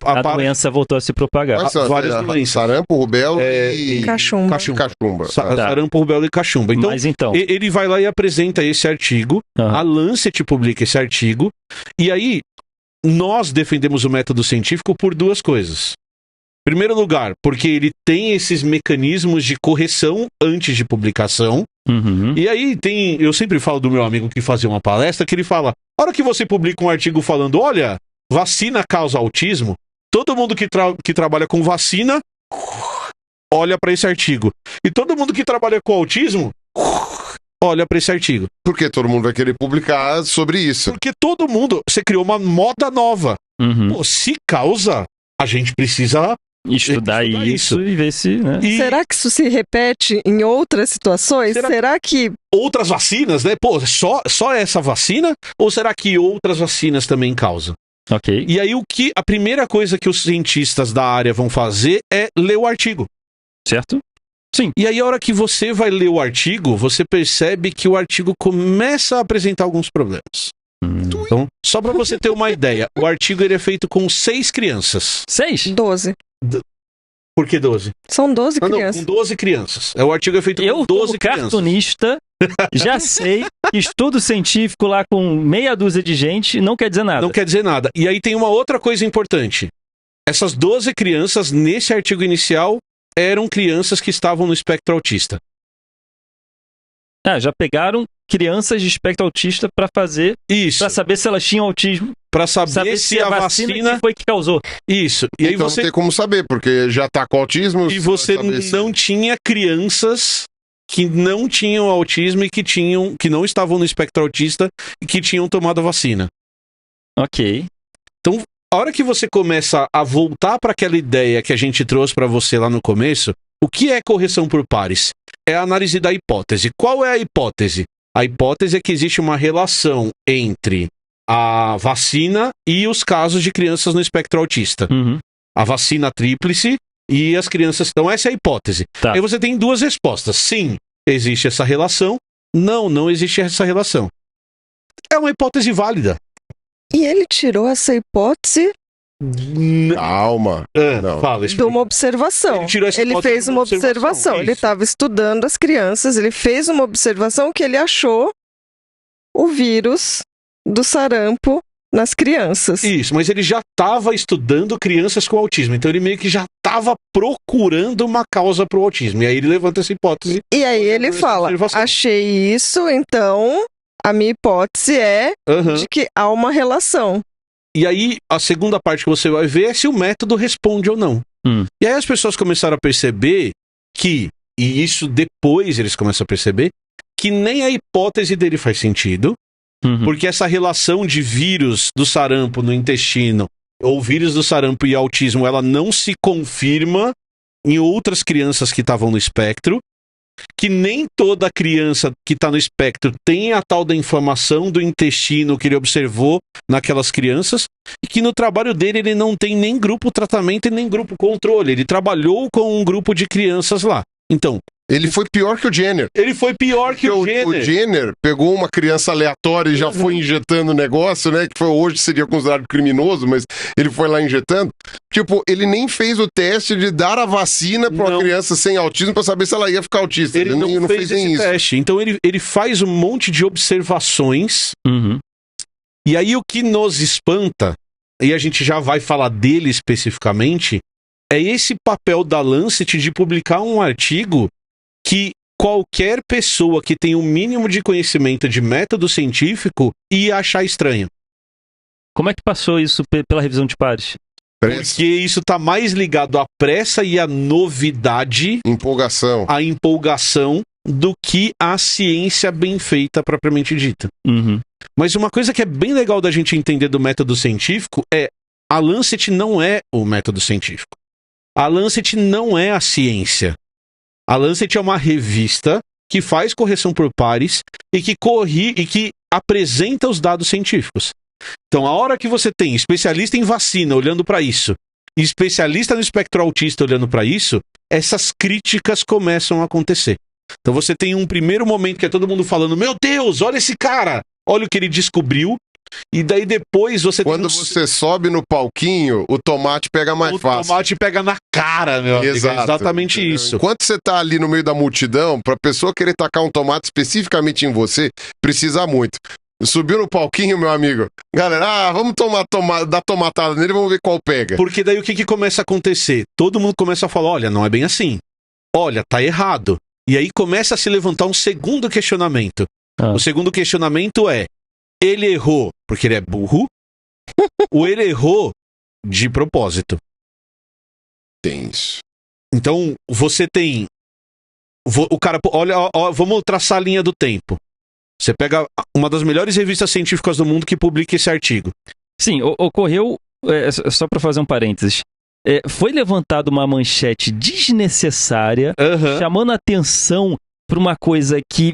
A doença voltou a se propagar. Várias doenças. Sarampo, rubéola e cachumba. Sarampo, rubéola e cachumba. Então, ele vai lá e apresenta esse artigo, a Lancet publica esse artigo, e aí nós defendemos o método científico por duas coisas. Primeiro lugar, porque ele tem esses mecanismos de correção antes de publicação. E aí eu sempre falo do meu amigo que fazia uma palestra, que ele fala, a hora que você publica um artigo falando, olha, vacina causa autismo, todo mundo que trabalha com vacina olha para esse artigo. E todo mundo que trabalha com autismo olha para esse artigo. Porque todo mundo vai querer publicar sobre isso. Porque todo mundo, você criou uma moda nova. Pô, se causa, a gente precisa estudar isso e ver se... Né? Será que isso se repete em outras situações? Será que... Outras vacinas, né? Pô, só essa vacina? Ou será que outras vacinas também causam? Ok. E aí a primeira coisa que os cientistas da área vão fazer é ler o artigo. Certo? Sim. E aí a hora que você vai ler o artigo, você percebe que o artigo começa a apresentar alguns problemas. Então, só pra você ter uma ideia, o artigo ele é feito com 6 crianças. 6? 12. Por que 12? São 12 crianças. Com 12 crianças. O artigo é feito com 12 crianças. Eu, cartunista, já sei que estudo científico lá com meia dúzia de gente não quer dizer nada. Não quer dizer nada. E aí tem uma outra coisa importante. Essas 12 crianças, nesse artigo inicial, eram crianças que estavam no espectro autista. Já pegaram crianças de espectro autista para fazer isso, para saber se elas tinham autismo, para saber se a vacina que foi que causou. Isso. E aí então você não tem como saber, porque já tá com autismo. E você não tinha crianças que não tinham autismo e que não estavam no espectro autista e que tinham tomado a vacina. Ok. Então, a hora que você começa a voltar para aquela ideia que a gente trouxe para você lá no começo, o que é correção por pares? É a análise da hipótese. Qual é a hipótese? A hipótese é que existe uma relação entre a vacina e os casos de crianças no espectro autista. A vacina tríplice e as crianças... Então, essa é a hipótese. Tá. Aí você tem 2 respostas. Sim, existe essa relação. Não existe essa relação. É uma hipótese válida. E ele tirou essa hipótese... Calma. Fala, de uma observação. Ele fez uma observação. Ele estava estudando as crianças, ele fez uma observação que ele achou o vírus do sarampo nas crianças. Isso, mas ele já estava estudando crianças com autismo, então ele meio que já estava procurando uma causa para o autismo. E aí ele levanta essa hipótese. E aí ele fala, achei isso, então a minha hipótese é de que há uma relação. E aí, a segunda parte que você vai ver é se o método responde ou não. E aí as pessoas começaram a perceber que, e isso depois eles começam a perceber, que nem a hipótese dele faz sentido, porque essa relação de vírus do sarampo no intestino, ou vírus do sarampo e autismo, ela não se confirma em outras crianças que estavam no espectro, que nem toda criança que está no espectro tem a tal da inflamação do intestino que ele observou naquelas crianças, e que no trabalho dele ele não tem nem grupo tratamento e nem grupo controle. Ele trabalhou com um grupo de crianças lá. Então, ele foi pior que o Jenner. Ele foi pior que o Jenner. O Jenner pegou uma criança aleatória e já foi injetando o negócio, né? Que hoje seria considerado criminoso, mas ele foi lá injetando. Tipo, ele nem fez o teste de dar a vacina para uma criança sem autismo para saber se ela ia ficar autista. Ele não fez nem esse teste. Então ele faz um monte de observações. E aí o que nos espanta, e a gente já vai falar dele especificamente, é esse papel da Lancet de publicar um artigo que qualquer pessoa que tem o mínimo de conhecimento de método científico ia achar estranho. Como é que passou isso pela revisão de pares? Porque isso está mais ligado à pressa e à novidade, a empolgação, do que a ciência bem feita propriamente dita. Mas uma coisa que é bem legal da gente entender do método científico é a Lancet não é o método científico. A Lancet não é a ciência. A Lancet é uma revista que faz correção por pares e que apresenta os dados científicos. Então, a hora que você tem especialista em vacina olhando para isso, e especialista no espectro autista olhando para isso, essas críticas começam a acontecer. Então, você tem um primeiro momento que é todo mundo falando: meu Deus, olha esse cara, olha o que ele descobriu. E daí depois você Quando você sobe no palquinho, o tomate pega mais fácil. O tomate pega na cara, meu amigo. É exatamente isso. Enquanto você tá ali no meio da multidão, pra pessoa querer tacar um tomate especificamente em você, precisa muito. Subiu no palquinho, meu amigo. Galera, vamos dar tomatada nele, vamos ver qual pega. Porque daí o que começa a acontecer? Todo mundo começa a falar, olha, não é bem assim. Olha, tá errado. E aí começa a se levantar um segundo questionamento. O segundo questionamento é, ele errou porque ele é burro ou ele errou de propósito? Tem isso. Então, você tem... O cara, olha, vamos traçar a linha do tempo. Você pega uma das melhores revistas científicas do mundo que publica esse artigo. Sim, ocorreu, só para fazer um parênteses, foi levantada uma manchete desnecessária, chamando a atenção para uma coisa que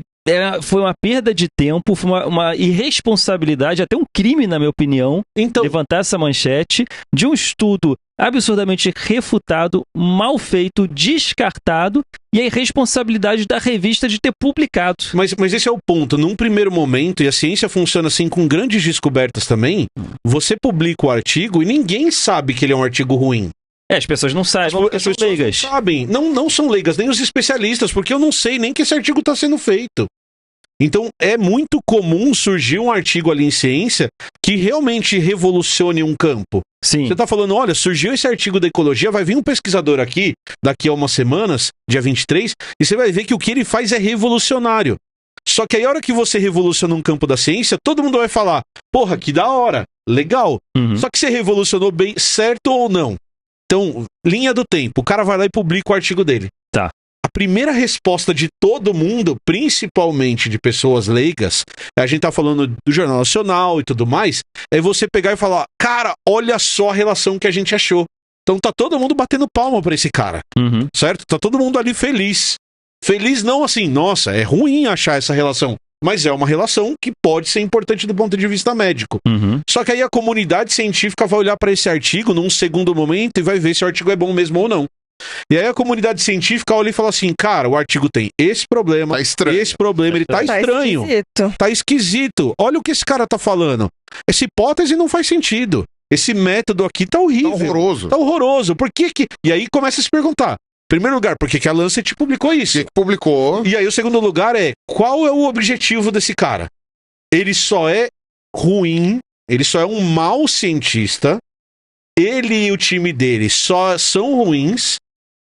foi uma perda de tempo, foi uma irresponsabilidade, até um crime, na minha opinião, levantar essa manchete de um estudo absurdamente refutado, mal feito, descartado, e a irresponsabilidade da revista de ter publicado. Mas esse é o ponto. Num primeiro momento, e a ciência funciona assim com grandes descobertas também, você publica o artigo e ninguém sabe que ele é um artigo ruim. As pessoas não sabem, porque são leigas. Não sabem. Não são leigas, nem os especialistas, porque eu não sei nem que esse artigo está sendo feito. Então, é muito comum surgir um artigo ali em ciência que realmente revolucione um campo. Sim. Você está falando, olha, surgiu esse artigo da ecologia, vai vir um pesquisador aqui, daqui a umas semanas, dia 23, e você vai ver que o que ele faz é revolucionário. Só que aí, a hora que você revoluciona um campo da ciência, todo mundo vai falar, porra, que da hora, legal. Só que você revolucionou bem, certo ou não? Então, linha do tempo, o cara vai lá e publica o artigo dele. Tá. A primeira resposta de todo mundo, principalmente de pessoas leigas, a gente tá falando do Jornal Nacional e tudo mais, é você pegar e falar, cara, olha só a relação que a gente achou. Então tá todo mundo batendo palma pra esse cara, certo? Tá todo mundo ali feliz. Feliz não assim, nossa, é ruim achar essa relação, mas é uma relação que pode ser importante do ponto de vista médico. Só que aí a comunidade científica vai olhar pra esse artigo num segundo momento e vai ver se o artigo é bom mesmo ou não. E aí a comunidade científica olha e fala assim, cara, o artigo tem esse problema, esse problema, ele tá estranho. Tá esquisito. Olha o que esse cara tá falando. Essa hipótese não faz sentido. Esse método aqui tá horrível. Tá horroroso. Tá horroroso. Por que que... E aí começa a se perguntar. Primeiro lugar, por que que a Lancet publicou isso? Que publicou. E aí o segundo lugar é, qual é o objetivo desse cara? Ele só é ruim, ele só é um mau cientista, ele e o time dele só são ruins,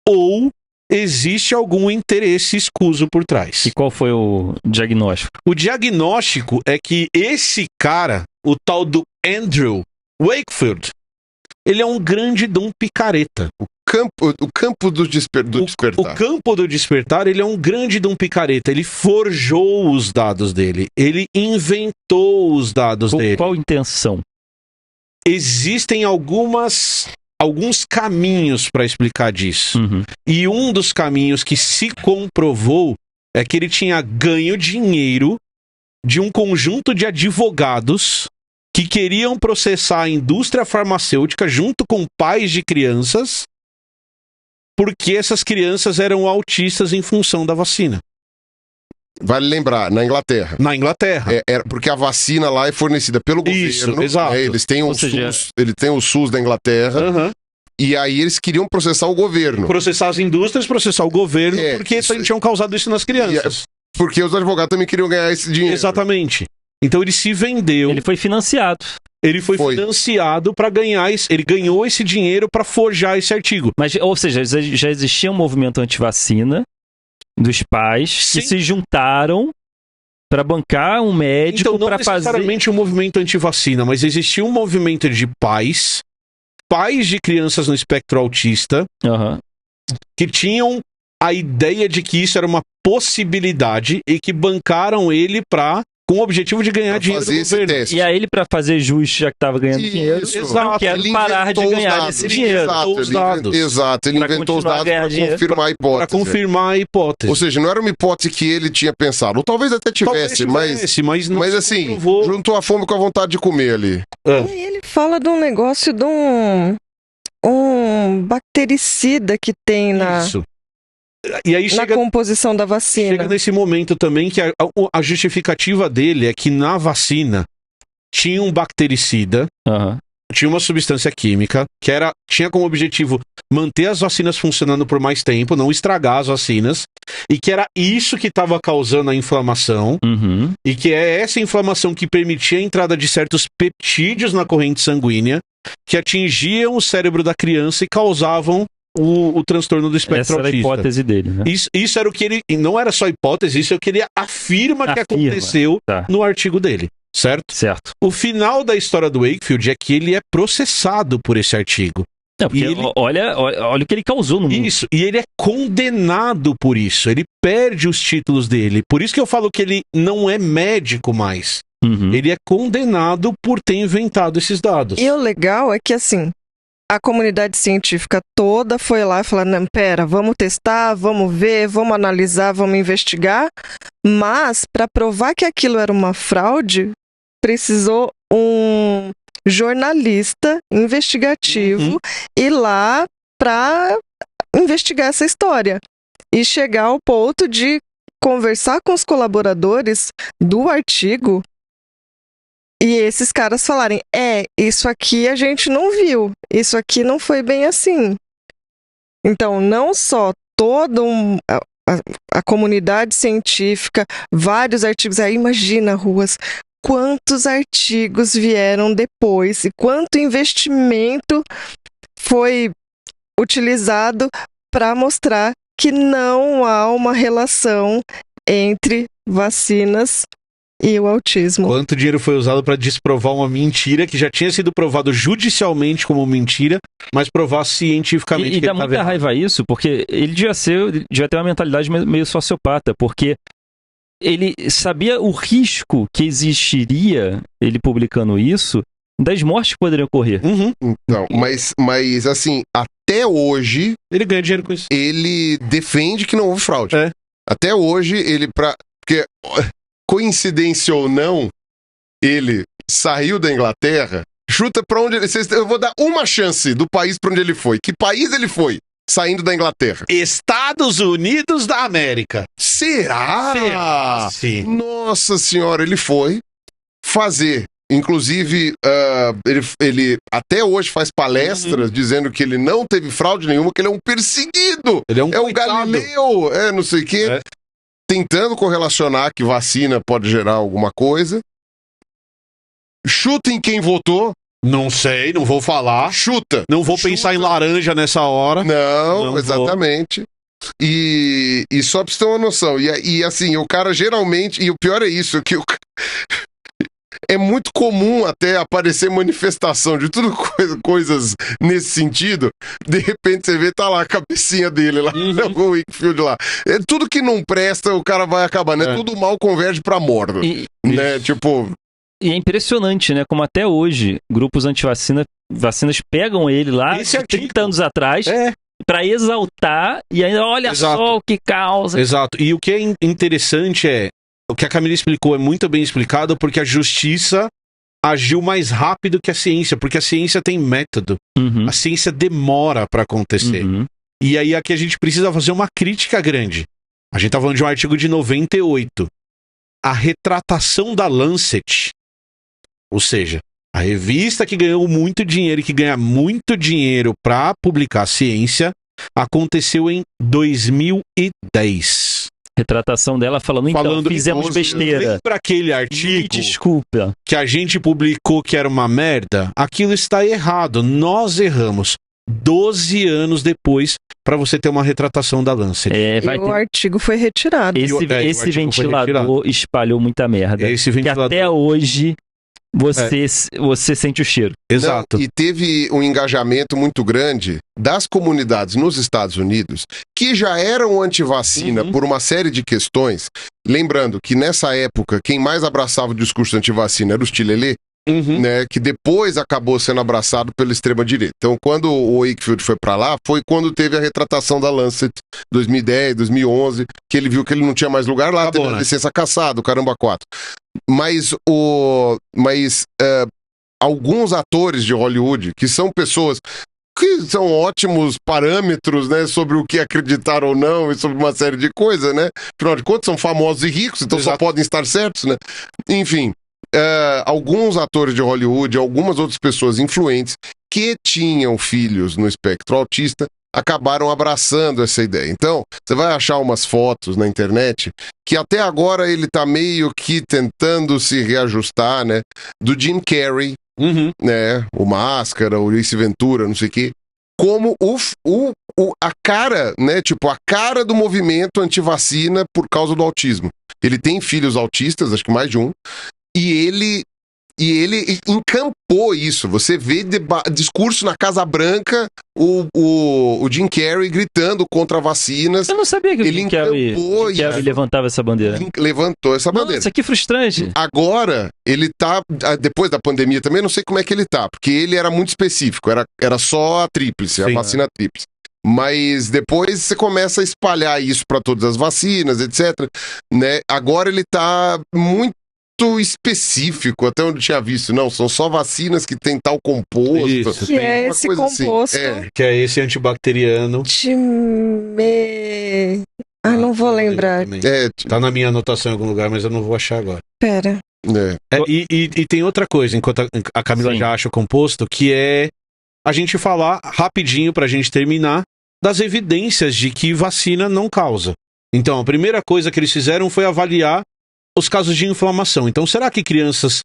ou existe algum interesse escuso por trás. E qual foi o diagnóstico? O diagnóstico é que esse cara, o tal do Andrew Wakefield, ele é um grande dom picareta. O campo do despertar. O campo do despertar, ele é um grande dom picareta. Ele forjou os dados dele. Ele inventou os dados dele. Qual intenção? Existem alguns caminhos para explicar disso. E um dos caminhos que se comprovou é que ele tinha ganho dinheiro de um conjunto de advogados que queriam processar a indústria farmacêutica junto com pais de crianças, porque essas crianças eram autistas em função da vacina. Vale lembrar, na Inglaterra. Na Inglaterra. Porque a vacina lá é fornecida pelo governo. Exato. Eles têm o SUS, ele tem o SUS da Inglaterra. E aí eles queriam processar o governo. Processar as indústrias, processar o governo, porque eles tinham causado isso nas crianças. Porque os advogados também queriam ganhar esse dinheiro. Exatamente. Então ele se vendeu. Ele foi financiado. Ele foi financiado para ganhar. Ele ganhou esse dinheiro para forjar esse artigo. Mas, ou seja, já existia um movimento antivacina dos pais que se juntaram para bancar um médico para fazer... Não necessariamente um movimento antivacina, mas existia um movimento de pais de crianças no espectro autista, que tinham a ideia de que isso era uma possibilidade e que bancaram ele com o objetivo de ganhar dinheiro do governo. E aí ele, para fazer jus, já que estava ganhando dinheiro, não quer parar de ganhar esse dinheiro. Exato, ele inventou os dados para confirmar a hipótese. Para confirmar a hipótese. Ou seja, não era uma hipótese que ele tinha pensado. Ou talvez até tivesse, mas assim, juntou a fome com a vontade de comer ali. E ele fala de um negócio de um bactericida que tem na... Isso. E aí na composição da vacina. Chega nesse momento também que a justificativa dele é que na vacina tinha um bactericida, tinha uma substância química que tinha como objetivo manter as vacinas funcionando por mais tempo, não estragar as vacinas, e que era isso que estava causando a inflamação, e que é essa inflamação que permitia a entrada de certos peptídeos na corrente sanguínea, que atingiam o cérebro da criança e causavam o transtorno do espectro autista. Essa era a hipótese dele, né? Isso era o que ele... Não era só hipótese, isso é o que ele afirma que aconteceu no artigo dele. Certo? Certo. O final da história do Wakefield é que ele é processado por esse artigo. Não, porque olha o que ele causou no mundo. Isso, e ele é condenado por isso. Ele perde os títulos dele. Por isso que eu falo que ele não é médico mais. Ele é condenado por ter inventado esses dados. E o legal é que, assim, a comunidade científica toda foi lá e falou, não, pera, vamos testar, vamos ver, vamos analisar, vamos investigar. Mas, para provar que aquilo era uma fraude, precisou um jornalista investigativo ir lá para investigar essa história. E chegar ao ponto de conversar com os colaboradores do artigo e esses caras falarem, isso aqui a gente não viu, isso aqui não foi bem assim. Então, não só a comunidade científica, vários artigos, aí imagina, Ruas, quantos artigos vieram depois e quanto investimento foi utilizado para mostrar que não há uma relação entre vacinas e o autismo. Quanto dinheiro foi usado para desprovar uma mentira que já tinha sido provado judicialmente como mentira, mas provar cientificamente. E dá muita raiva isso, porque ele devia ter uma mentalidade meio sociopata, porque ele sabia o risco que existiria, ele publicando isso, das mortes que poderiam ocorrer. Então, mas assim, até hoje... Ele ganha dinheiro com isso. Ele defende que não houve fraude. Até hoje, porque... Coincidência ou não, ele saiu da Inglaterra, chuta pra onde ele... Eu vou dar uma chance do país pra onde ele foi. Que país ele foi saindo da Inglaterra? Estados Unidos da América. Será? Sim. Nossa senhora, ele foi fazer... Inclusive, ele até hoje faz palestras dizendo que ele não teve fraude nenhuma, que ele é um perseguido. Ele é o Galileu, não sei o quê. Tentando correlacionar que vacina pode gerar alguma coisa. Chutem quem votou. Não sei, não vou falar. Chuta. Não vou pensar em laranja nessa hora. Não exatamente. E só pra você ter uma noção. E assim, o cara geralmente... E o pior é isso, que é muito comum até aparecer manifestação de tudo coisas nesse sentido. De repente você vê, tá lá a cabecinha dele lá, o Wakefield lá. Tudo que não presta, o cara vai acabar, né? Tudo mal converge pra morda. Né? Tipo... E é impressionante, né? Como até hoje, grupos anti-vacinas pegam ele lá, 30 anos atrás, pra exaltar, e ainda olha só o que causa. Exato. E o que é interessante o que a Camila explicou é muito bem explicado, porque a justiça agiu mais rápido que a ciência, porque a ciência tem método. A ciência demora para acontecer. E aí aqui a gente precisa fazer uma crítica grande. A gente tá falando de um artigo de 98. A retratação da Lancet, ou seja, a revista que ganhou muito dinheiro e que ganha muito dinheiro para publicar ciência, aconteceu em 2010. Retratação dela falando então, fizemos besteira. Lembra aquele artigo desculpa que a gente publicou que era uma merda? Aquilo está errado, nós erramos. 12 anos depois, para você ter uma retratação da Lancet. O artigo foi retirado. Esse ventilador espalhou muita merda. Que até hoje você sente o cheiro. Exato. Não, e teve um engajamento muito grande das comunidades nos Estados Unidos, que já eram anti-vacina por uma série de questões. Lembrando que nessa época, quem mais abraçava o discurso anti-vacina era os Tilelê, né, que depois acabou sendo abraçado pela extrema-direita. Então, quando o Wakefield foi pra lá, foi quando teve a retratação da Lancet, 2010, 2011, que ele viu que ele não tinha mais lugar lá, teve a licença caçada, o caramba 4. Mas alguns atores de Hollywood, que são pessoas que são ótimos parâmetros, né, sobre o que acreditar ou não e sobre uma série de coisas, né? Afinal de contas, são famosos e ricos, então só podem estar certos, né? Enfim, alguns atores de Hollywood, algumas outras pessoas influentes que tinham filhos no espectro autista, acabaram abraçando essa ideia. Então, você vai achar umas fotos na internet que até agora ele tá meio que tentando se reajustar, né? Do Jim Carrey, né? O Máscara, o Ace Ventura, não sei o quê. Como a cara, né? Tipo, a cara do movimento antivacina por causa do autismo. Ele tem filhos autistas, acho que mais de um, e ele encampou isso. Você vê discurso na Casa Branca, o Jim Carrey gritando contra vacinas. Eu não sabia que o Jim Carrey levantava essa bandeira. Levantou essa bandeira. Nossa, que frustrante. Agora, ele tá, depois da pandemia também, não sei como é que ele tá, porque ele era muito específico, era só a tríplice, a vacina tríplice. Mas depois você começa a espalhar isso para todas as vacinas, etc. Né? Agora ele tá muito específico, até onde eu tinha visto. Não, são só vacinas que tem tal composto. Isso, que é esse composto. Assim. Que é esse antibacteriano. Não vou lembrar. Tá na minha anotação em algum lugar, mas eu não vou achar agora. Pera. E tem outra coisa, enquanto a Camila já acha o composto, que é a gente falar rapidinho pra gente terminar das evidências de que vacina não causa. Então, a primeira coisa que eles fizeram foi avaliar os casos de inflamação. Então, será que crianças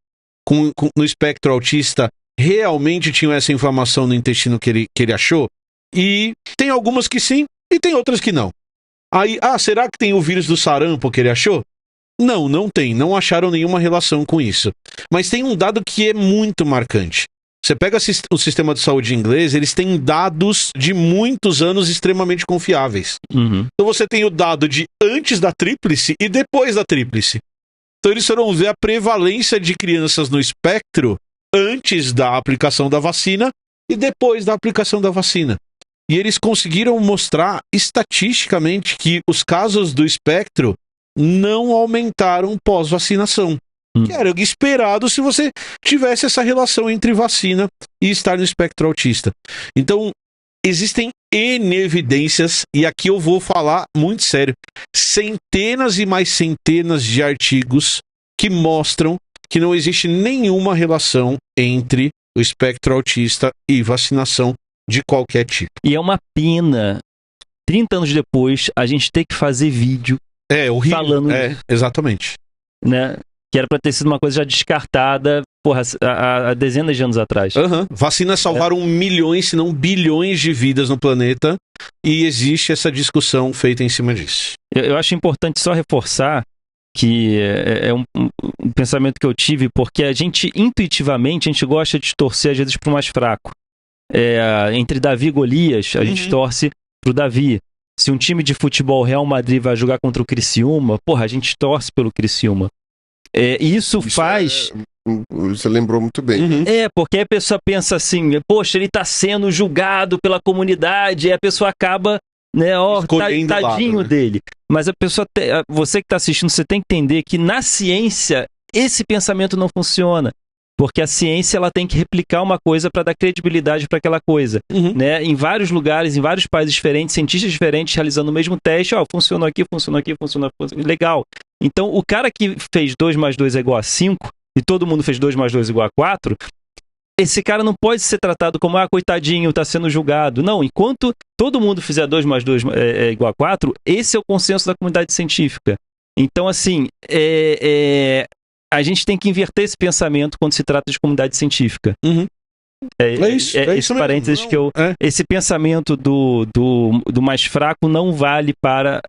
no espectro autista realmente tinham essa inflamação no intestino que ele achou? E tem algumas que sim, e tem outras que não. Aí, será que tem o vírus do sarampo que ele achou? Não tem. Não acharam nenhuma relação com isso. Mas tem um dado que é muito marcante. Você pega o sistema de saúde inglês, eles têm dados de muitos anos extremamente confiáveis. Então você tem o dado de antes da tríplice e depois da tríplice. Então eles foram ver a prevalência de crianças no espectro antes da aplicação da vacina e depois da aplicação da vacina. E eles conseguiram mostrar estatisticamente que os casos do espectro não aumentaram pós-vacinação. Que era esperado se você tivesse essa relação entre vacina e estar no espectro autista. Então, existem N evidências, e aqui eu vou falar muito sério, centenas e mais centenas de artigos que mostram que não existe nenhuma relação entre o espectro autista e vacinação de qualquer tipo. E é uma pena, 30 anos depois, a gente ter que fazer vídeo falando isso. Exatamente. Né? Que era pra ter sido uma coisa já descartada, há dezenas de anos atrás. Vacinas salvaram milhões, se não bilhões de vidas no planeta, e existe essa discussão feita em cima disso. Eu acho importante só reforçar que é um pensamento que eu tive, porque a gente, intuitivamente, a gente gosta de torcer às vezes pro mais fraco. Entre Davi e Golias, a gente torce pro Davi. Se um time de futebol, Real Madrid, vai jogar contra o Criciúma, a gente torce pelo Criciúma. Isso faz... Você lembrou muito bem. Porque a pessoa pensa assim, poxa, ele tá sendo julgado pela comunidade, e a pessoa acaba, né, tadinho dele. Mas a pessoa, você que tá assistindo, você tem que entender que na ciência, esse pensamento não funciona. Porque a ciência, ela tem que replicar uma coisa para dar credibilidade para aquela coisa. Né? Em vários lugares, em vários países diferentes, cientistas diferentes realizando o mesmo teste. Funcionou aqui, funcionou aqui, funcionou aqui. Legal. Então, o cara que fez 2 mais 2 é igual a 5, e todo mundo fez 2 mais 2 igual a 4, esse cara não pode ser tratado como, coitadinho, tá sendo julgado. Não, enquanto todo mundo fizer 2 mais 2 é igual a 4, esse é o consenso da comunidade científica. Então, assim, a gente tem que inverter esse pensamento quando se trata de comunidade científica. Esse parênteses que esse pensamento do mais fraco não vale para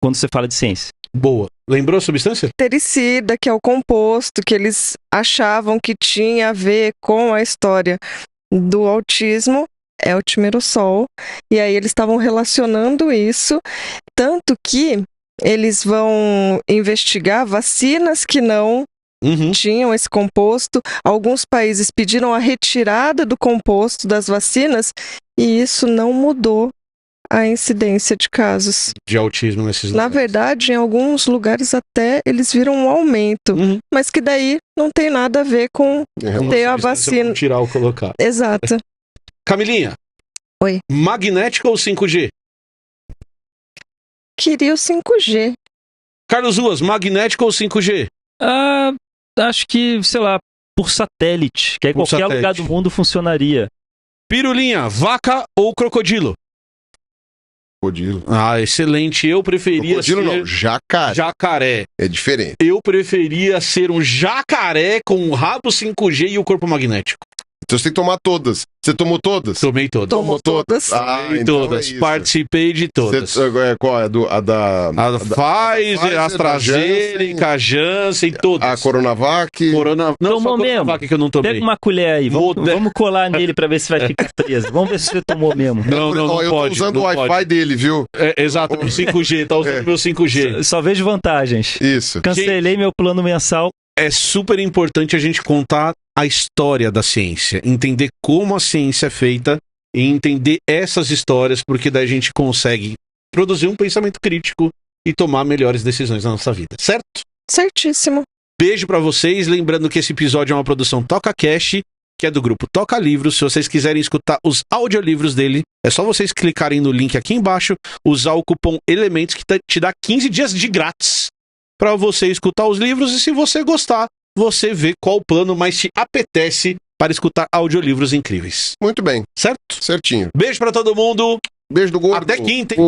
quando você fala de ciência. Boa. Lembrou a substância? Ptericida, que é o composto que eles achavam que tinha a ver com a história do autismo, é o timerosol. E aí eles estavam relacionando isso, tanto que eles vão investigar vacinas que não tinham esse composto. Alguns países pediram a retirada do composto das vacinas e isso não mudou a incidência de casos de autismo nesses lugares. Na verdade, em alguns lugares até eles viram um aumento, mas que daí não tem nada a ver com ter a vacina. Tirar ou colocar. Exato. Camilinha. Oi. Magnética ou 5G? Queria o 5G. Carlos Ruas, magnética ou 5G? Acho que, sei lá, por satélite, que aí qualquer lugar do mundo funcionaria. Pirulinha, vaca ou crocodilo? Crocodilo. Ah, excelente. Eu preferia Crocodilo ser... não, jacaré. Jacaré. É diferente. Eu preferia ser um jacaré com um rabo 5G e o corpo magnético. Então você tem que tomar todas. Você tomou todas? Tomei todas. Tomou todas. Ah, Tomei então todas. é isso. Participei de todas. Qual é? A da Pfizer, AstraZeneca, Janssen, todas. A Coronavac. Não, Tomou só mesmo? Coronavac que eu não tomei. Pega uma colher aí, vamos colar nele pra ver se vai ficar preso. Vamos ver se você tomou mesmo. Não eu pode. tô usando não o Wi-Fi pode. dele, viu? Exato, meu 5G. Tá usando meu 5G. Só vejo vantagens. Isso. Cancelei meu plano mensal. É super importante a gente contar a história da ciência, entender como a ciência é feita e entender essas histórias, porque daí a gente consegue produzir um pensamento crítico e tomar melhores decisões na nossa vida, certo? Certíssimo. Beijo pra vocês, lembrando que esse episódio é uma produção Toca Cash, que é do grupo Toca Livros. Se vocês quiserem escutar os audiolivros dele, é só vocês clicarem no link aqui embaixo, usar o cupom ELEMENTS que te dá 15 dias de grátis para você escutar os livros, e se você gostar, você vê qual plano mais te apetece para escutar audiolivros incríveis. Muito bem. Certo? Certinho. Beijo para todo mundo. Beijo do gordo. Até quinta, hein?